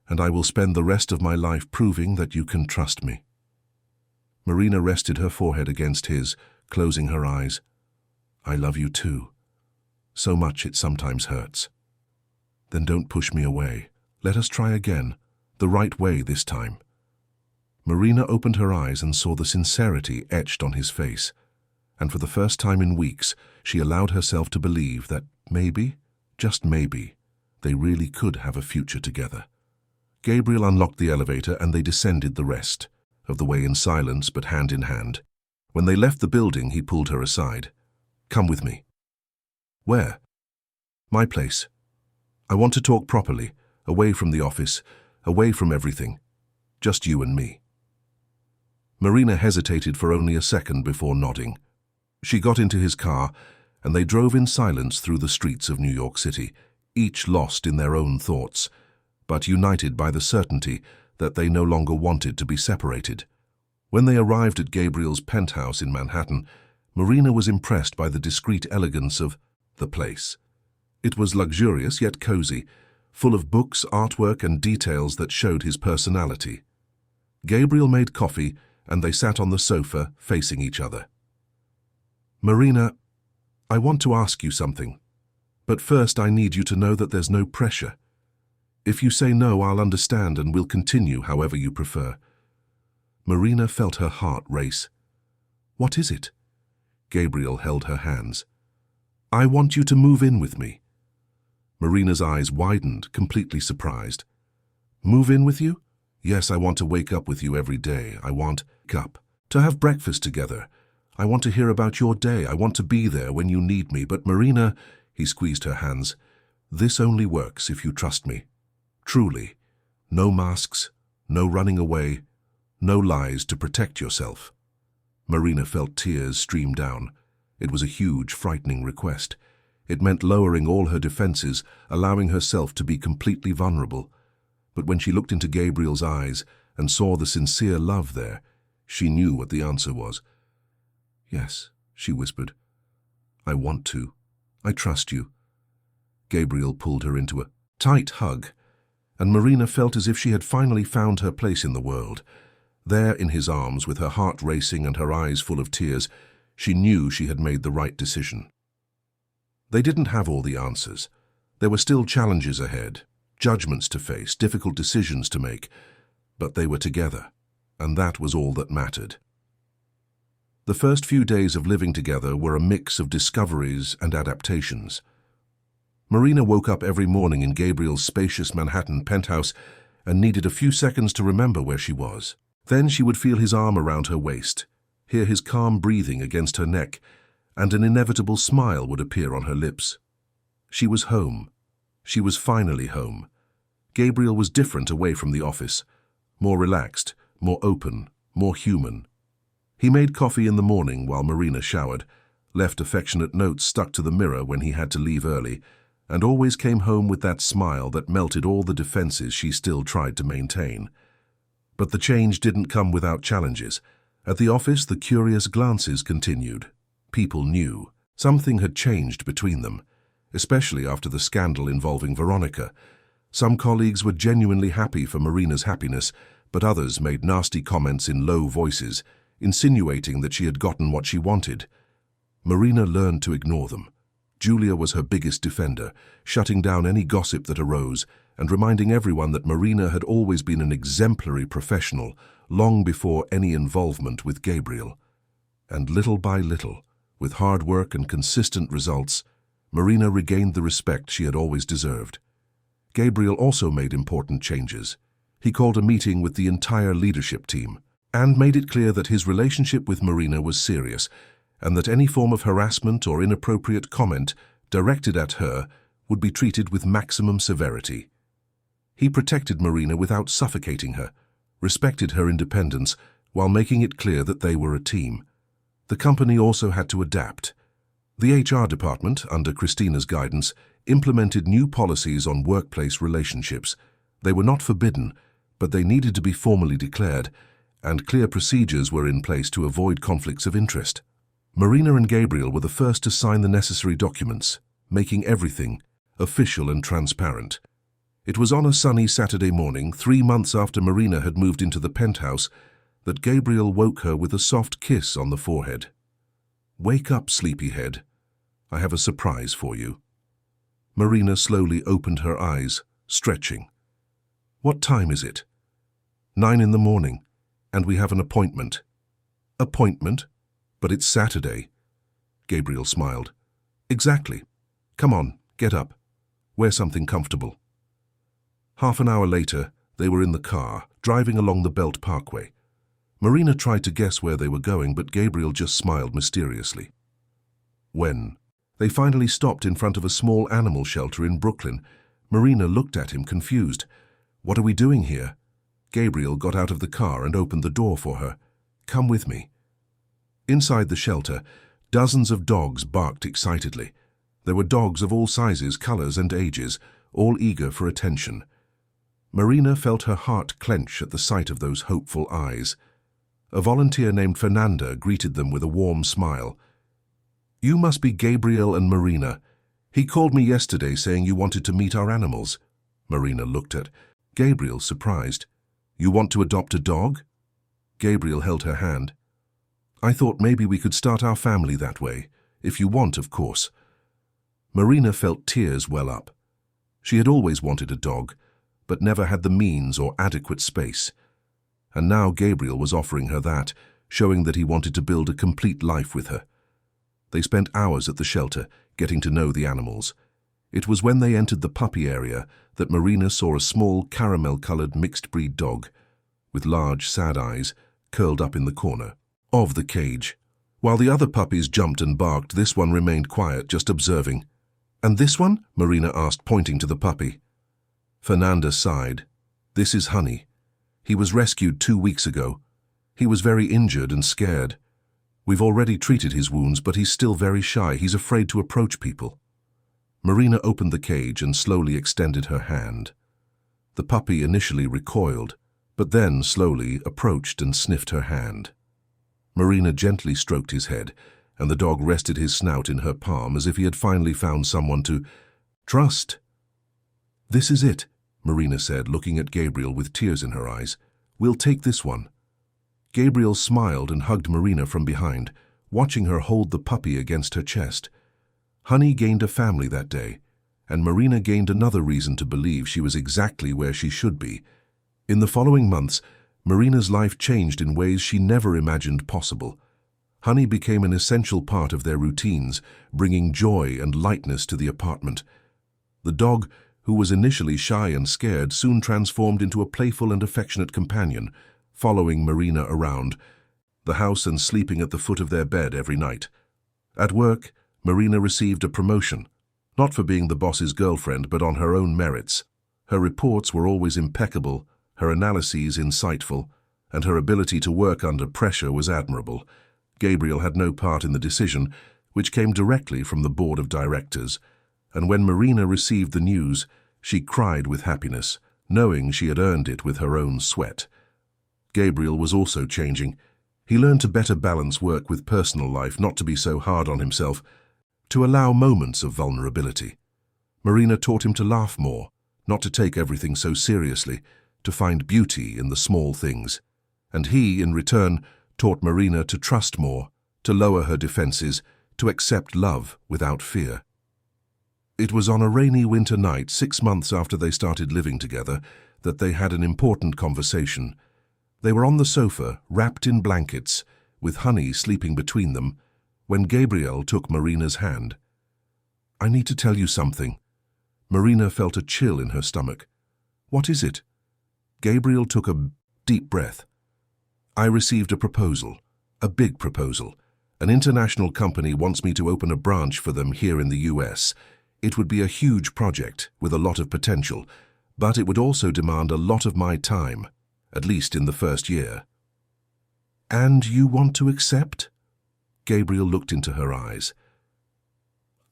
"and I will spend the rest of my life proving that you can trust me." Marina rested her forehead against his, closing her eyes. "I love you too. So much it sometimes hurts." "Then don't push me away. Let us try again, the right way this time." Marina opened her eyes and saw the sincerity etched on his face, and for the first time in weeks, she allowed herself to believe that maybe, just maybe, they really could have a future together. Gabriel unlocked the elevator and they descended the rest of the way in silence but hand in hand. When they left the building, he pulled her aside. "Come with me." "Where?" "My place. I want to talk properly, away from the office, away from everything. Just you and me." Marina hesitated for only a second before nodding. She got into his car, and they drove in silence through the streets of New York City, each lost in their own thoughts, but united by the certainty that they no longer wanted to be separated. When they arrived at Gabriel's penthouse in Manhattan, Marina was impressed by the discreet elegance of the place. It was luxurious yet cozy, full of books, artwork, and details that showed his personality. Gabriel made coffee, and they sat on the sofa, facing each other. "Marina, I want to ask you something, but first I need you to know that there's no pressure. If you say no, I'll understand and we'll continue however you prefer." Marina felt her heart race. "What is it?" Gabriel held her hands. "I want you to move in with me." Marina's eyes widened, completely surprised. "Move in with you? Yes, I want to wake up with you every day. I want to have breakfast together. I want to hear about your day. I want to be there when you need me. But Marina," he squeezed her hands, "this only works if you trust me. Truly. No masks, no running away, no lies to protect yourself." Marina felt tears stream down. It was a huge, frightening request. It meant lowering all her defenses, allowing herself to be completely vulnerable. But when she looked into Gabriel's eyes and saw the sincere love there, she knew what the answer was. "Yes," she whispered. "I want to. I trust you." Gabriel pulled her into a tight hug, and Marina felt as if she had finally found her place in the world. There in his arms, with her heart racing and her eyes full of tears, she knew she had made the right decision. They didn't have all the answers. There were still challenges ahead, judgments to face, difficult decisions to make, but they were together, and that was all that mattered. The first few days of living together were a mix of discoveries and adaptations. Marina woke up every morning in Gabriel's spacious Manhattan penthouse and needed a few seconds to remember where she was. Then she would feel his arm around her waist, hear his calm breathing against her neck, and an inevitable smile would appear on her lips. She was home. She was finally home. Gabriel was different away from the office, more relaxed, more open, more human. He made coffee in the morning while Marina showered, left affectionate notes stuck to the mirror when he had to leave early, and always came home with that smile that melted all the defenses she still tried to maintain. But the change didn't come without challenges. At the office, the curious glances continued. People knew. Something had changed between them, especially after the scandal involving Veronica. Some colleagues were genuinely happy for Marina's happiness, but others made nasty comments in low voices, insinuating that she had gotten what she wanted. Marina learned to ignore them. Julia was her biggest defender, shutting down any gossip that arose and reminding everyone that Marina had always been an exemplary professional, long before any involvement with Gabriel. And little by little, with hard work and consistent results, Marina regained the respect she had always deserved. Gabriel also made important changes. He called a meeting with the entire leadership team and made it clear that his relationship with Marina was serious and that any form of harassment or inappropriate comment directed at her would be treated with maximum severity. He protected Marina without suffocating her, respected her independence while making it clear that they were a team. The company also had to adapt. The HR department, under Christina's guidance, implemented new policies on workplace relationships. They were not forbidden, but they needed to be formally declared, and clear procedures were in place to avoid conflicts of interest. Marina and Gabriel were the first to sign the necessary documents, making everything official and transparent. It was on a sunny Saturday morning, 3 months after Marina had moved into the penthouse, that Gabriel woke her with a soft kiss on the forehead. "Wake up, sleepyhead. I have a surprise for you." Marina slowly opened her eyes, stretching. "What time is it?" 9 in the morning, and we have an appointment." "Appointment? But it's Saturday." Gabriel smiled. "Exactly. Come on, get up. Wear something comfortable." Half an hour later, they were in the car, driving along the Belt Parkway. Marina tried to guess where they were going, but Gabriel just smiled mysteriously. When they finally stopped in front of a small animal shelter in Brooklyn, Marina looked at him confused. "What are we doing here?" Gabriel got out of the car and opened the door for her. "Come with me." Inside the shelter, dozens of dogs barked excitedly. There were dogs of all sizes, colors, and ages, all eager for attention. Marina felt her heart clench at the sight of those hopeful eyes. A volunteer named Fernanda greeted them with a warm smile. "You must be Gabriel and Marina. He called me yesterday saying you wanted to meet our animals." Marina looked at Gabriel, surprised. "You want to adopt a dog?" Gabriel held her hand. "I thought maybe we could start our family that way. If you want, of course." Marina felt tears well up. She had always wanted a dog, but never had the means or adequate space. And now Gabriel was offering her that, showing that he wanted to build a complete life with her. They spent hours at the shelter, getting to know the animals. It was when they entered the puppy area that Marina saw a small caramel-colored mixed-breed dog, with large, sad eyes, curled up in the corner of the cage. While the other puppies jumped and barked, this one remained quiet, just observing. "And this one?" Marina asked, pointing to the puppy. Fernanda sighed. "This is Honey. He was rescued 2 weeks ago. He was very injured and scared. We've already treated his wounds, but he's still very shy. He's afraid to approach people." Marina opened the cage and slowly extended her hand. The puppy initially recoiled, but then slowly approached and sniffed her hand. Marina gently stroked his head, and the dog rested his snout in her palm as if he had finally found someone to trust. "This is it," Marina said, looking at Gabriel with tears in her eyes. "We'll take this one." Gabriel smiled and hugged Marina from behind, watching her hold the puppy against her chest. Honey gained a family that day, and Marina gained another reason to believe she was exactly where she should be. In the following months, Marina's life changed in ways she never imagined possible. Honey became an essential part of their routines, bringing joy and lightness to the apartment. The dog, who was initially shy and scared, soon transformed into a playful and affectionate companion, following Marina around the house and sleeping at the foot of their bed every night. At work, Marina received a promotion, not for being the boss's girlfriend, but on her own merits. Her reports were always impeccable, her analyses insightful, and her ability to work under pressure was admirable. Gabriel had no part in the decision, which came directly from the board of directors, and when Marina received the news, she cried with happiness, knowing she had earned it with her own sweat. Gabriel was also changing. He learned to better balance work with personal life, not to be so hard on himself, to allow moments of vulnerability. Marina taught him to laugh more, not to take everything so seriously, to find beauty in the small things. And he, in return, taught Marina to trust more, to lower her defenses, to accept love without fear. It was on a rainy winter night, 6 months after they started living together, that they had an important conversation. They were on the sofa, wrapped in blankets, with Honey sleeping between them, when Gabriel took Marina's hand. "I need to tell you something." Marina felt a chill in her stomach. "What is it?" Gabriel took a deep breath. "I received a proposal, a big proposal. An international company wants me to open a branch for them here in the US. It would be a huge project with a lot of potential, but it would also demand a lot of my time, at least in the first year." "And you want to accept?" Gabriel looked into her eyes.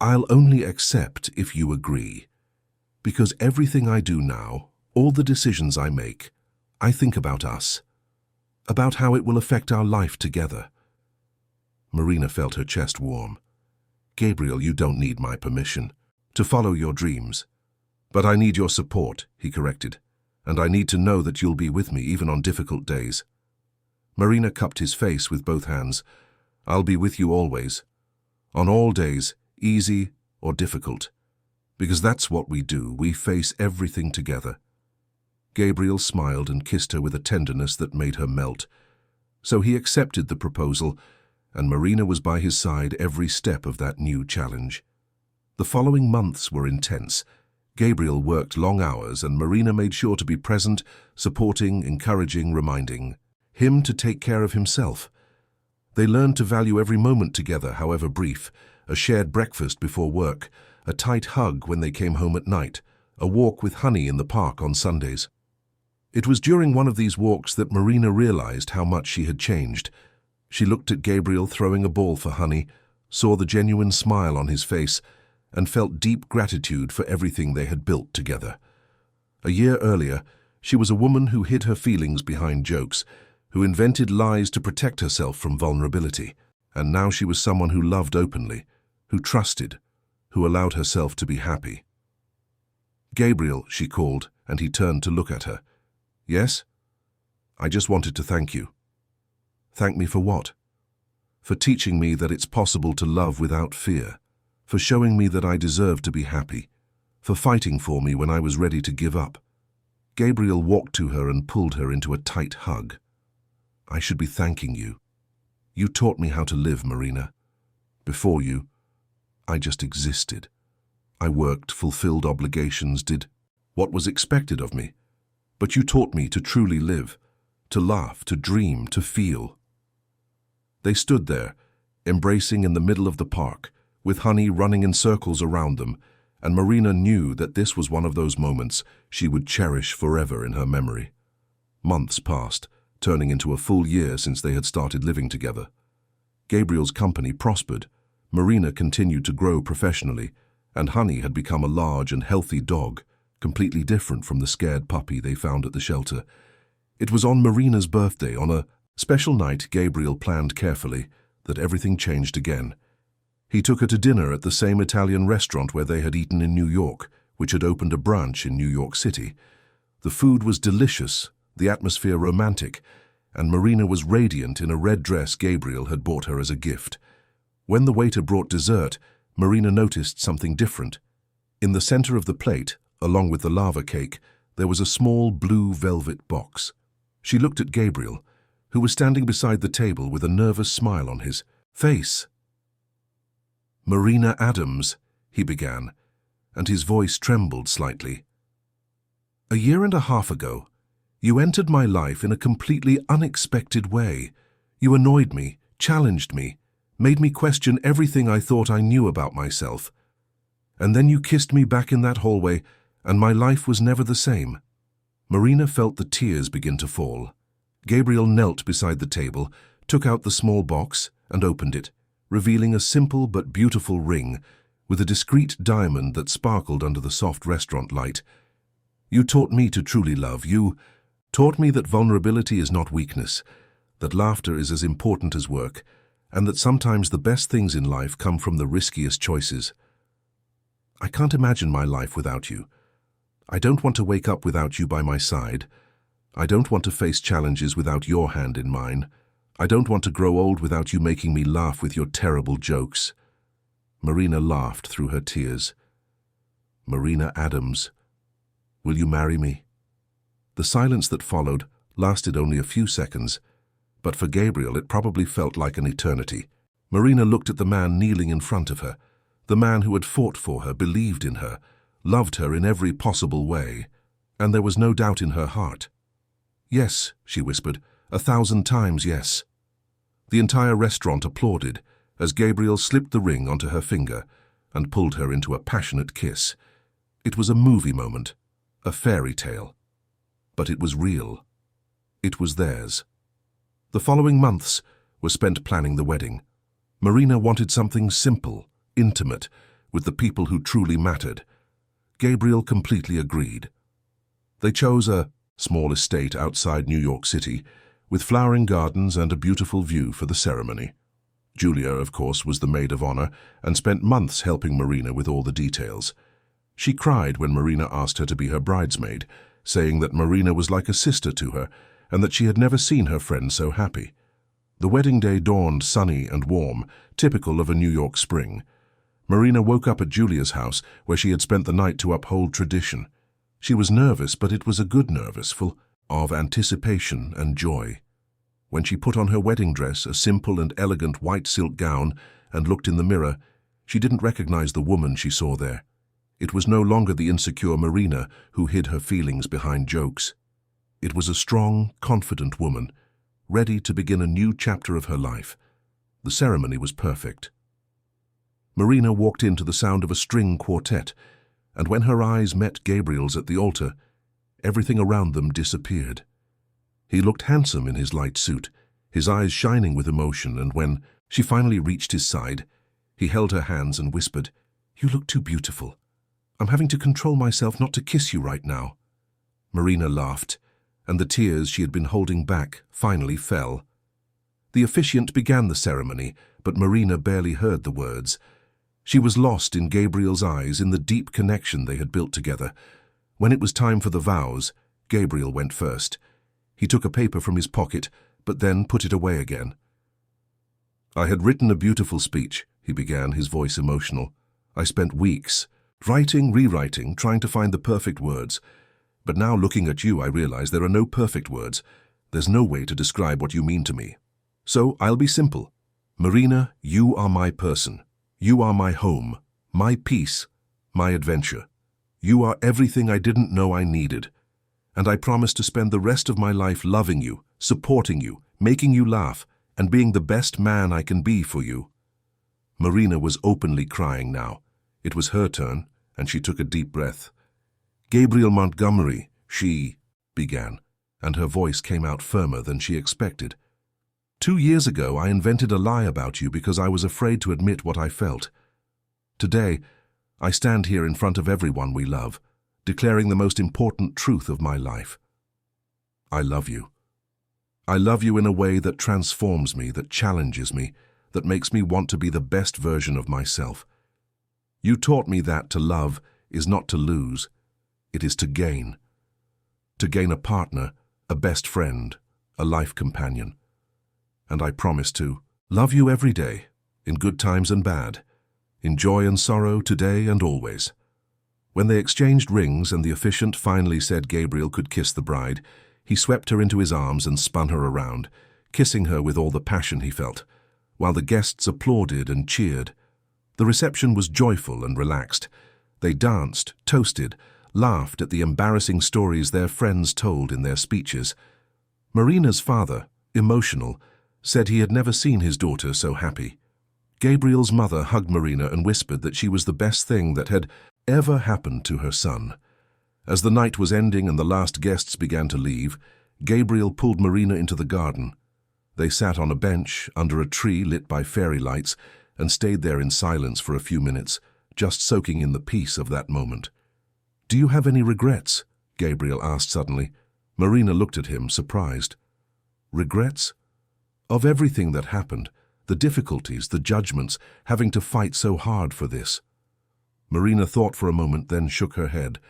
"I'll only accept if you agree, because everything I do now, all the decisions I make, I think about us, about how it will affect our life together." Marina felt her chest warm. "Gabriel, you don't need my permission to follow your dreams. But I need your support," he corrected, "and I need to know that you'll be with me even on difficult days." Marina cupped his face with both hands. "I'll be with you always, on all days, easy or difficult, because that's what we do. We face everything together." Gabriel smiled and kissed her with a tenderness that made her melt. So he accepted the proposal, and Marina was by his side every step of that new challenge. The following months were intense. Gabriel worked long hours, and Marina made sure to be present, supporting, encouraging, reminding. him to take care of himself. They learned to value every moment together, however brief, a shared breakfast before work, a tight hug when they came home at night, a walk with Honey in the park on Sundays. It was during one of these walks that Marina realized how much she had changed. She looked at Gabriel throwing a ball for Honey, saw the genuine smile on his face, and felt deep gratitude for everything they had built together. A year earlier, she was a woman who hid her feelings behind jokes, who invented lies to protect herself from vulnerability, and now she was someone who loved openly, who trusted, who allowed herself to be happy. "Gabriel," she called, and he turned to look at her. "Yes? I just wanted to thank you." "Thank me for what?" "For teaching me that it's possible to love without fear, for showing me that I deserve to be happy, for fighting for me when I was ready to give up." Gabriel walked to her and pulled her into a tight hug. "I should be thanking you. You taught me how to live, Marina. Before you, I just existed. I worked, fulfilled obligations, did what was expected of me. But you taught me to truly live, to laugh, to dream, to feel." They stood there, embracing in the middle of the park, with Honey running in circles around them, and Marina knew that this was one of those moments she would cherish forever in her memory. Months passed, turning into a full year since they had started living together. Gabriel's company prospered, Marina continued to grow professionally, and Honey had become a large and healthy dog, completely different from the scared puppy they found at the shelter. It was on Marina's birthday, on a special night Gabriel planned carefully, that everything changed again. He took her to dinner at the same Italian restaurant where they had eaten in New York, which had opened a branch in New York City. The food was delicious, the atmosphere romantic, and Marina was radiant in a red dress Gabriel had bought her as a gift. When the waiter brought dessert, Marina noticed something different. In the center of the plate, along with the lava cake, there was a small blue velvet box. She looked at Gabriel, who was standing beside the table with a nervous smile on his face. "Marina Adams," he began, and his voice trembled slightly. "A year and a half ago, you entered my life in a completely unexpected way. You annoyed me, challenged me, made me question everything I thought I knew about myself. And then you kissed me back in that hallway, and my life was never the same." Marina felt the tears begin to fall. Gabriel knelt beside the table, took out the small box, and opened it, revealing a simple but beautiful ring with a discreet diamond that sparkled under the soft restaurant light. "You taught me to truly love. You taught me that vulnerability is not weakness, that laughter is as important as work, and that sometimes the best things in life come from the riskiest choices. I can't imagine my life without you. I don't want to wake up without you by my side. I don't want to face challenges without your hand in mine. I don't want to grow old without you making me laugh with your terrible jokes." Marina laughed through her tears. "Marina Adams, will you marry me?" The silence that followed lasted only a few seconds, but for Gabriel it probably felt like an eternity. Marina looked at the man kneeling in front of her, the man who had fought for her, believed in her, loved her in every possible way, and there was no doubt in her heart. "Yes," she whispered, "1,000 times yes." The entire restaurant applauded as Gabriel slipped the ring onto her finger and pulled her into a passionate kiss. It was a movie moment, a fairy tale. But it was real. It was theirs. The following months were spent planning the wedding. Marina wanted something simple, intimate, with the people who truly mattered. Gabriel completely agreed. They chose a small estate outside New York City, with flowering gardens and a beautiful view for the ceremony. Julia, of course, was the maid of honor and spent months helping Marina with all the details. She cried when Marina asked her to be her bridesmaid, saying that Marina was like a sister to her and that she had never seen her friend so happy. The wedding day dawned sunny and warm, typical of a New York spring. Marina woke up at Julia's house, where she had spent the night to uphold tradition. She was nervous, but it was a good nervous, full of anticipation and joy. When she put on her wedding dress, a simple and elegant white silk gown, and looked in the mirror, she didn't recognize the woman she saw there. It was no longer the insecure Marina who hid her feelings behind jokes. It was a strong, confident woman, ready to begin a new chapter of her life. The ceremony was perfect. Marina walked in to the sound of a string quartet, and when her eyes met Gabriel's at the altar, everything around them disappeared. He looked handsome in his light suit, his eyes shining with emotion, and when she finally reached his side, he held her hands and whispered, "You look too beautiful. I'm having to control myself not to kiss you right now." Marina laughed, and the tears she had been holding back finally fell. The officiant began the ceremony, but Marina barely heard the words. She was lost in Gabriel's eyes, in the deep connection they had built together. When it was time for the vows, Gabriel went first. He took a paper from his pocket, but then put it away again. "I had written a beautiful speech," he began, his voice emotional. "I spent weeks writing, rewriting, trying to find the perfect words. But now looking at you, I realize there are no perfect words. There's no way to describe what you mean to me. So I'll be simple. Marina, you are my person. You are my home, my peace, my adventure. You are everything I didn't know I needed. And I promise to spend the rest of my life loving you, supporting you, making you laugh, and being the best man I can be for you." Marina was openly crying now. It was her turn, and she took a deep breath. "Gabriel Montgomery," she began, and her voice came out firmer than she expected. "2 years ago, I invented a lie about you because I was afraid to admit what I felt. Today, I stand here in front of everyone we love, declaring the most important truth of my life. I love you. I love you in a way that transforms me, that challenges me, that makes me want to be the best version of myself. You taught me that to love is not to lose, it is to gain. To gain a partner, a best friend, a life companion. And I promise to love you every day, in good times and bad, in joy and sorrow, today and always." When they exchanged rings and the officiant finally said Gabriel could kiss the bride, he swept her into his arms and spun her around, kissing her with all the passion he felt, while the guests applauded and cheered. The reception was joyful and relaxed. They danced, toasted, laughed at the embarrassing stories their friends told in their speeches. Marina's father, emotional, said he had never seen his daughter so happy. Gabriel's mother hugged Marina and whispered that she was the best thing that had ever happened to her son. As the night was ending and the last guests began to leave, Gabriel pulled Marina into the garden. They sat on a bench under a tree lit by fairy lights and stayed there in silence for a few minutes, just soaking in the peace of that moment. "Do you have any regrets?" Gabriel asked suddenly. Marina looked at him, surprised. "Regrets? Of everything that happened, the difficulties, the judgments, having to fight so hard for this." Marina thought for a moment, then shook her head.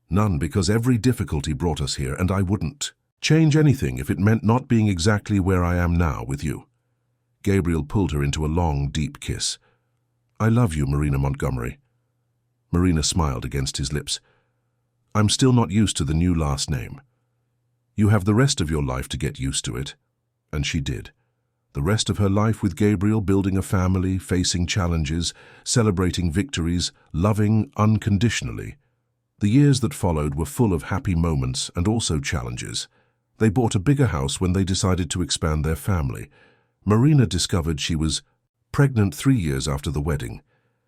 "None, because every difficulty brought us here, and I wouldn't change anything if it meant not being exactly where I am now with you." Gabriel pulled her into a long, deep kiss. "I love you, Marina Montgomery." Marina smiled against his lips. "I'm still not used to the new last name. You have the rest of your life to get used to it." And she did. The rest of her life with Gabriel, building a family, facing challenges, celebrating victories, loving unconditionally. The years that followed were full of happy moments and also challenges. They bought a bigger house when they decided to expand their family. Marina discovered she was pregnant 3 years after the wedding,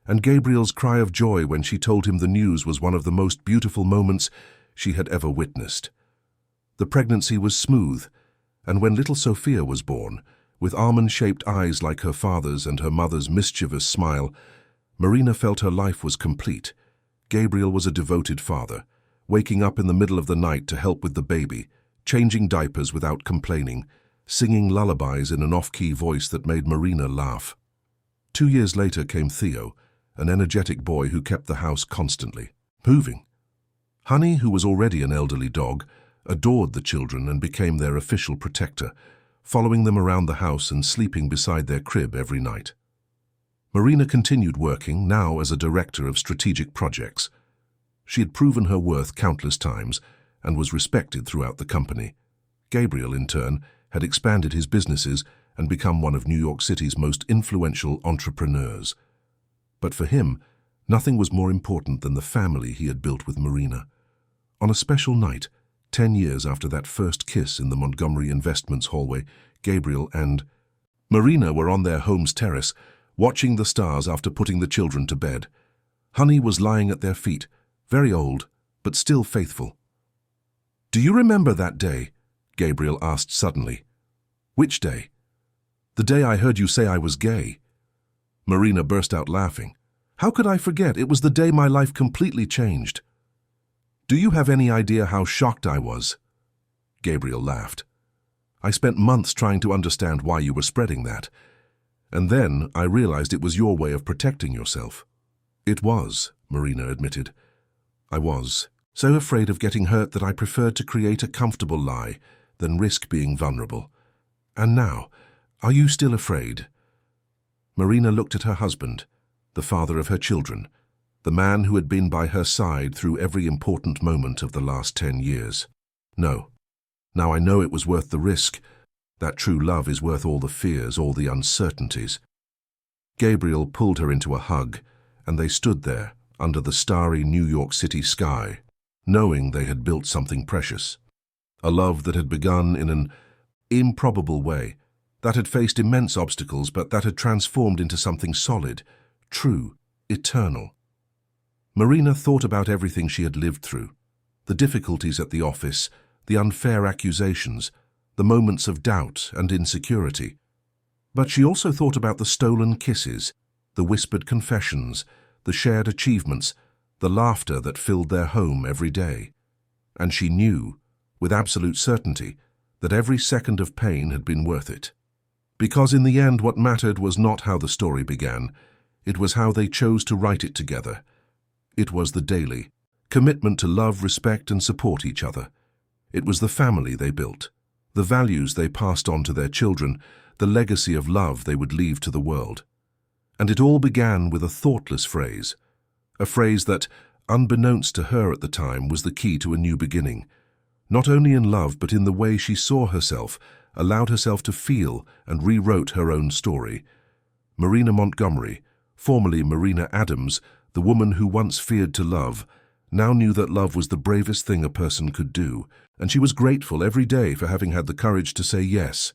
and Gabriel's cry of joy when she told him the news was one of the most beautiful moments she had ever witnessed. The pregnancy was smooth, and when little Sophia was born, with almond-shaped eyes like her father's and her mother's mischievous smile, Marina felt her life was complete. Gabriel was a devoted father, waking up in the middle of the night to help with the baby, changing diapers without complaining, singing lullabies in an off-key voice that made Marina laugh. 2 years later came Theo, an energetic boy who kept the house constantly moving. Honey, who was already an elderly dog, adored the children and became their official protector, following them around the house and sleeping beside their crib every night. Marina continued working, now as a director of strategic projects. She had proven her worth countless times and was respected throughout the company. Gabriel, in turn, had expanded his businesses and become one of New York City's most influential entrepreneurs. But for him, nothing was more important than the family he had built with Marina. On a special night, 10 years after that first kiss in the Montgomery Investments hallway, Gabriel and Marina were on their home's terrace, watching the stars after putting the children to bed. Honey was lying at their feet, very old, but still faithful. "Do you remember that day?" Gabriel asked suddenly. "Which day?" "The day I heard you say I was gay." Marina burst out laughing. "How could I forget? It was the day my life completely changed." "Do you have any idea how shocked I was?" Gabriel laughed. "I spent months trying to understand why you were spreading that. And then I realized it was your way of protecting yourself." "It was," Marina admitted. "I was so afraid of getting hurt that I preferred to create a comfortable lie than risk being vulnerable. And now, are you still afraid?" Marina looked at her husband, the father of her children, the man who had been by her side through every important moment of the last 10 years. "No. Now I know it was worth the risk. That true love is worth all the fears, all the uncertainties." Gabriel pulled her into a hug, and they stood there under the starry New York City sky, knowing they had built something precious. A love that had begun in an improbable way, that had faced immense obstacles, but that had transformed into something solid, true, eternal. Marina thought about everything she had lived through, the difficulties at the office, the unfair accusations, the moments of doubt and insecurity. But she also thought about the stolen kisses, the whispered confessions, the shared achievements, the laughter that filled their home every day. And she knew, with absolute certainty, that every second of pain had been worth it. Because in the end what mattered was not how the story began, it was how they chose to write it together. It was the daily commitment to love, respect, and support each other. It was the family they built, the values they passed on to their children, the legacy of love they would leave to the world. And it all began with a thoughtless phrase, a phrase that, unbeknownst to her at the time, was the key to a new beginning. Not only in love, but in the way she saw herself, allowed herself to feel, and rewrote her own story. Marina Montgomery, formerly Marina Adams, the woman who once feared to love, now knew that love was the bravest thing a person could do, and she was grateful every day for having had the courage to say yes.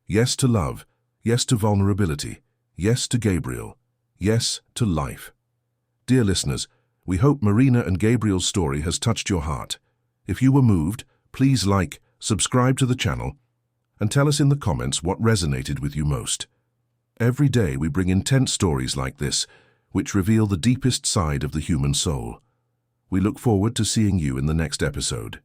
Yes to love, yes to vulnerability, yes to Gabriel, yes to life. Dear listeners, we hope Marina and Gabriel's story has touched your heart. If you were moved, please like, subscribe to the channel, and tell us in the comments what resonated with you most. Every day we bring intense stories like this, which reveal the deepest side of the human soul. We look forward to seeing you in the next episode.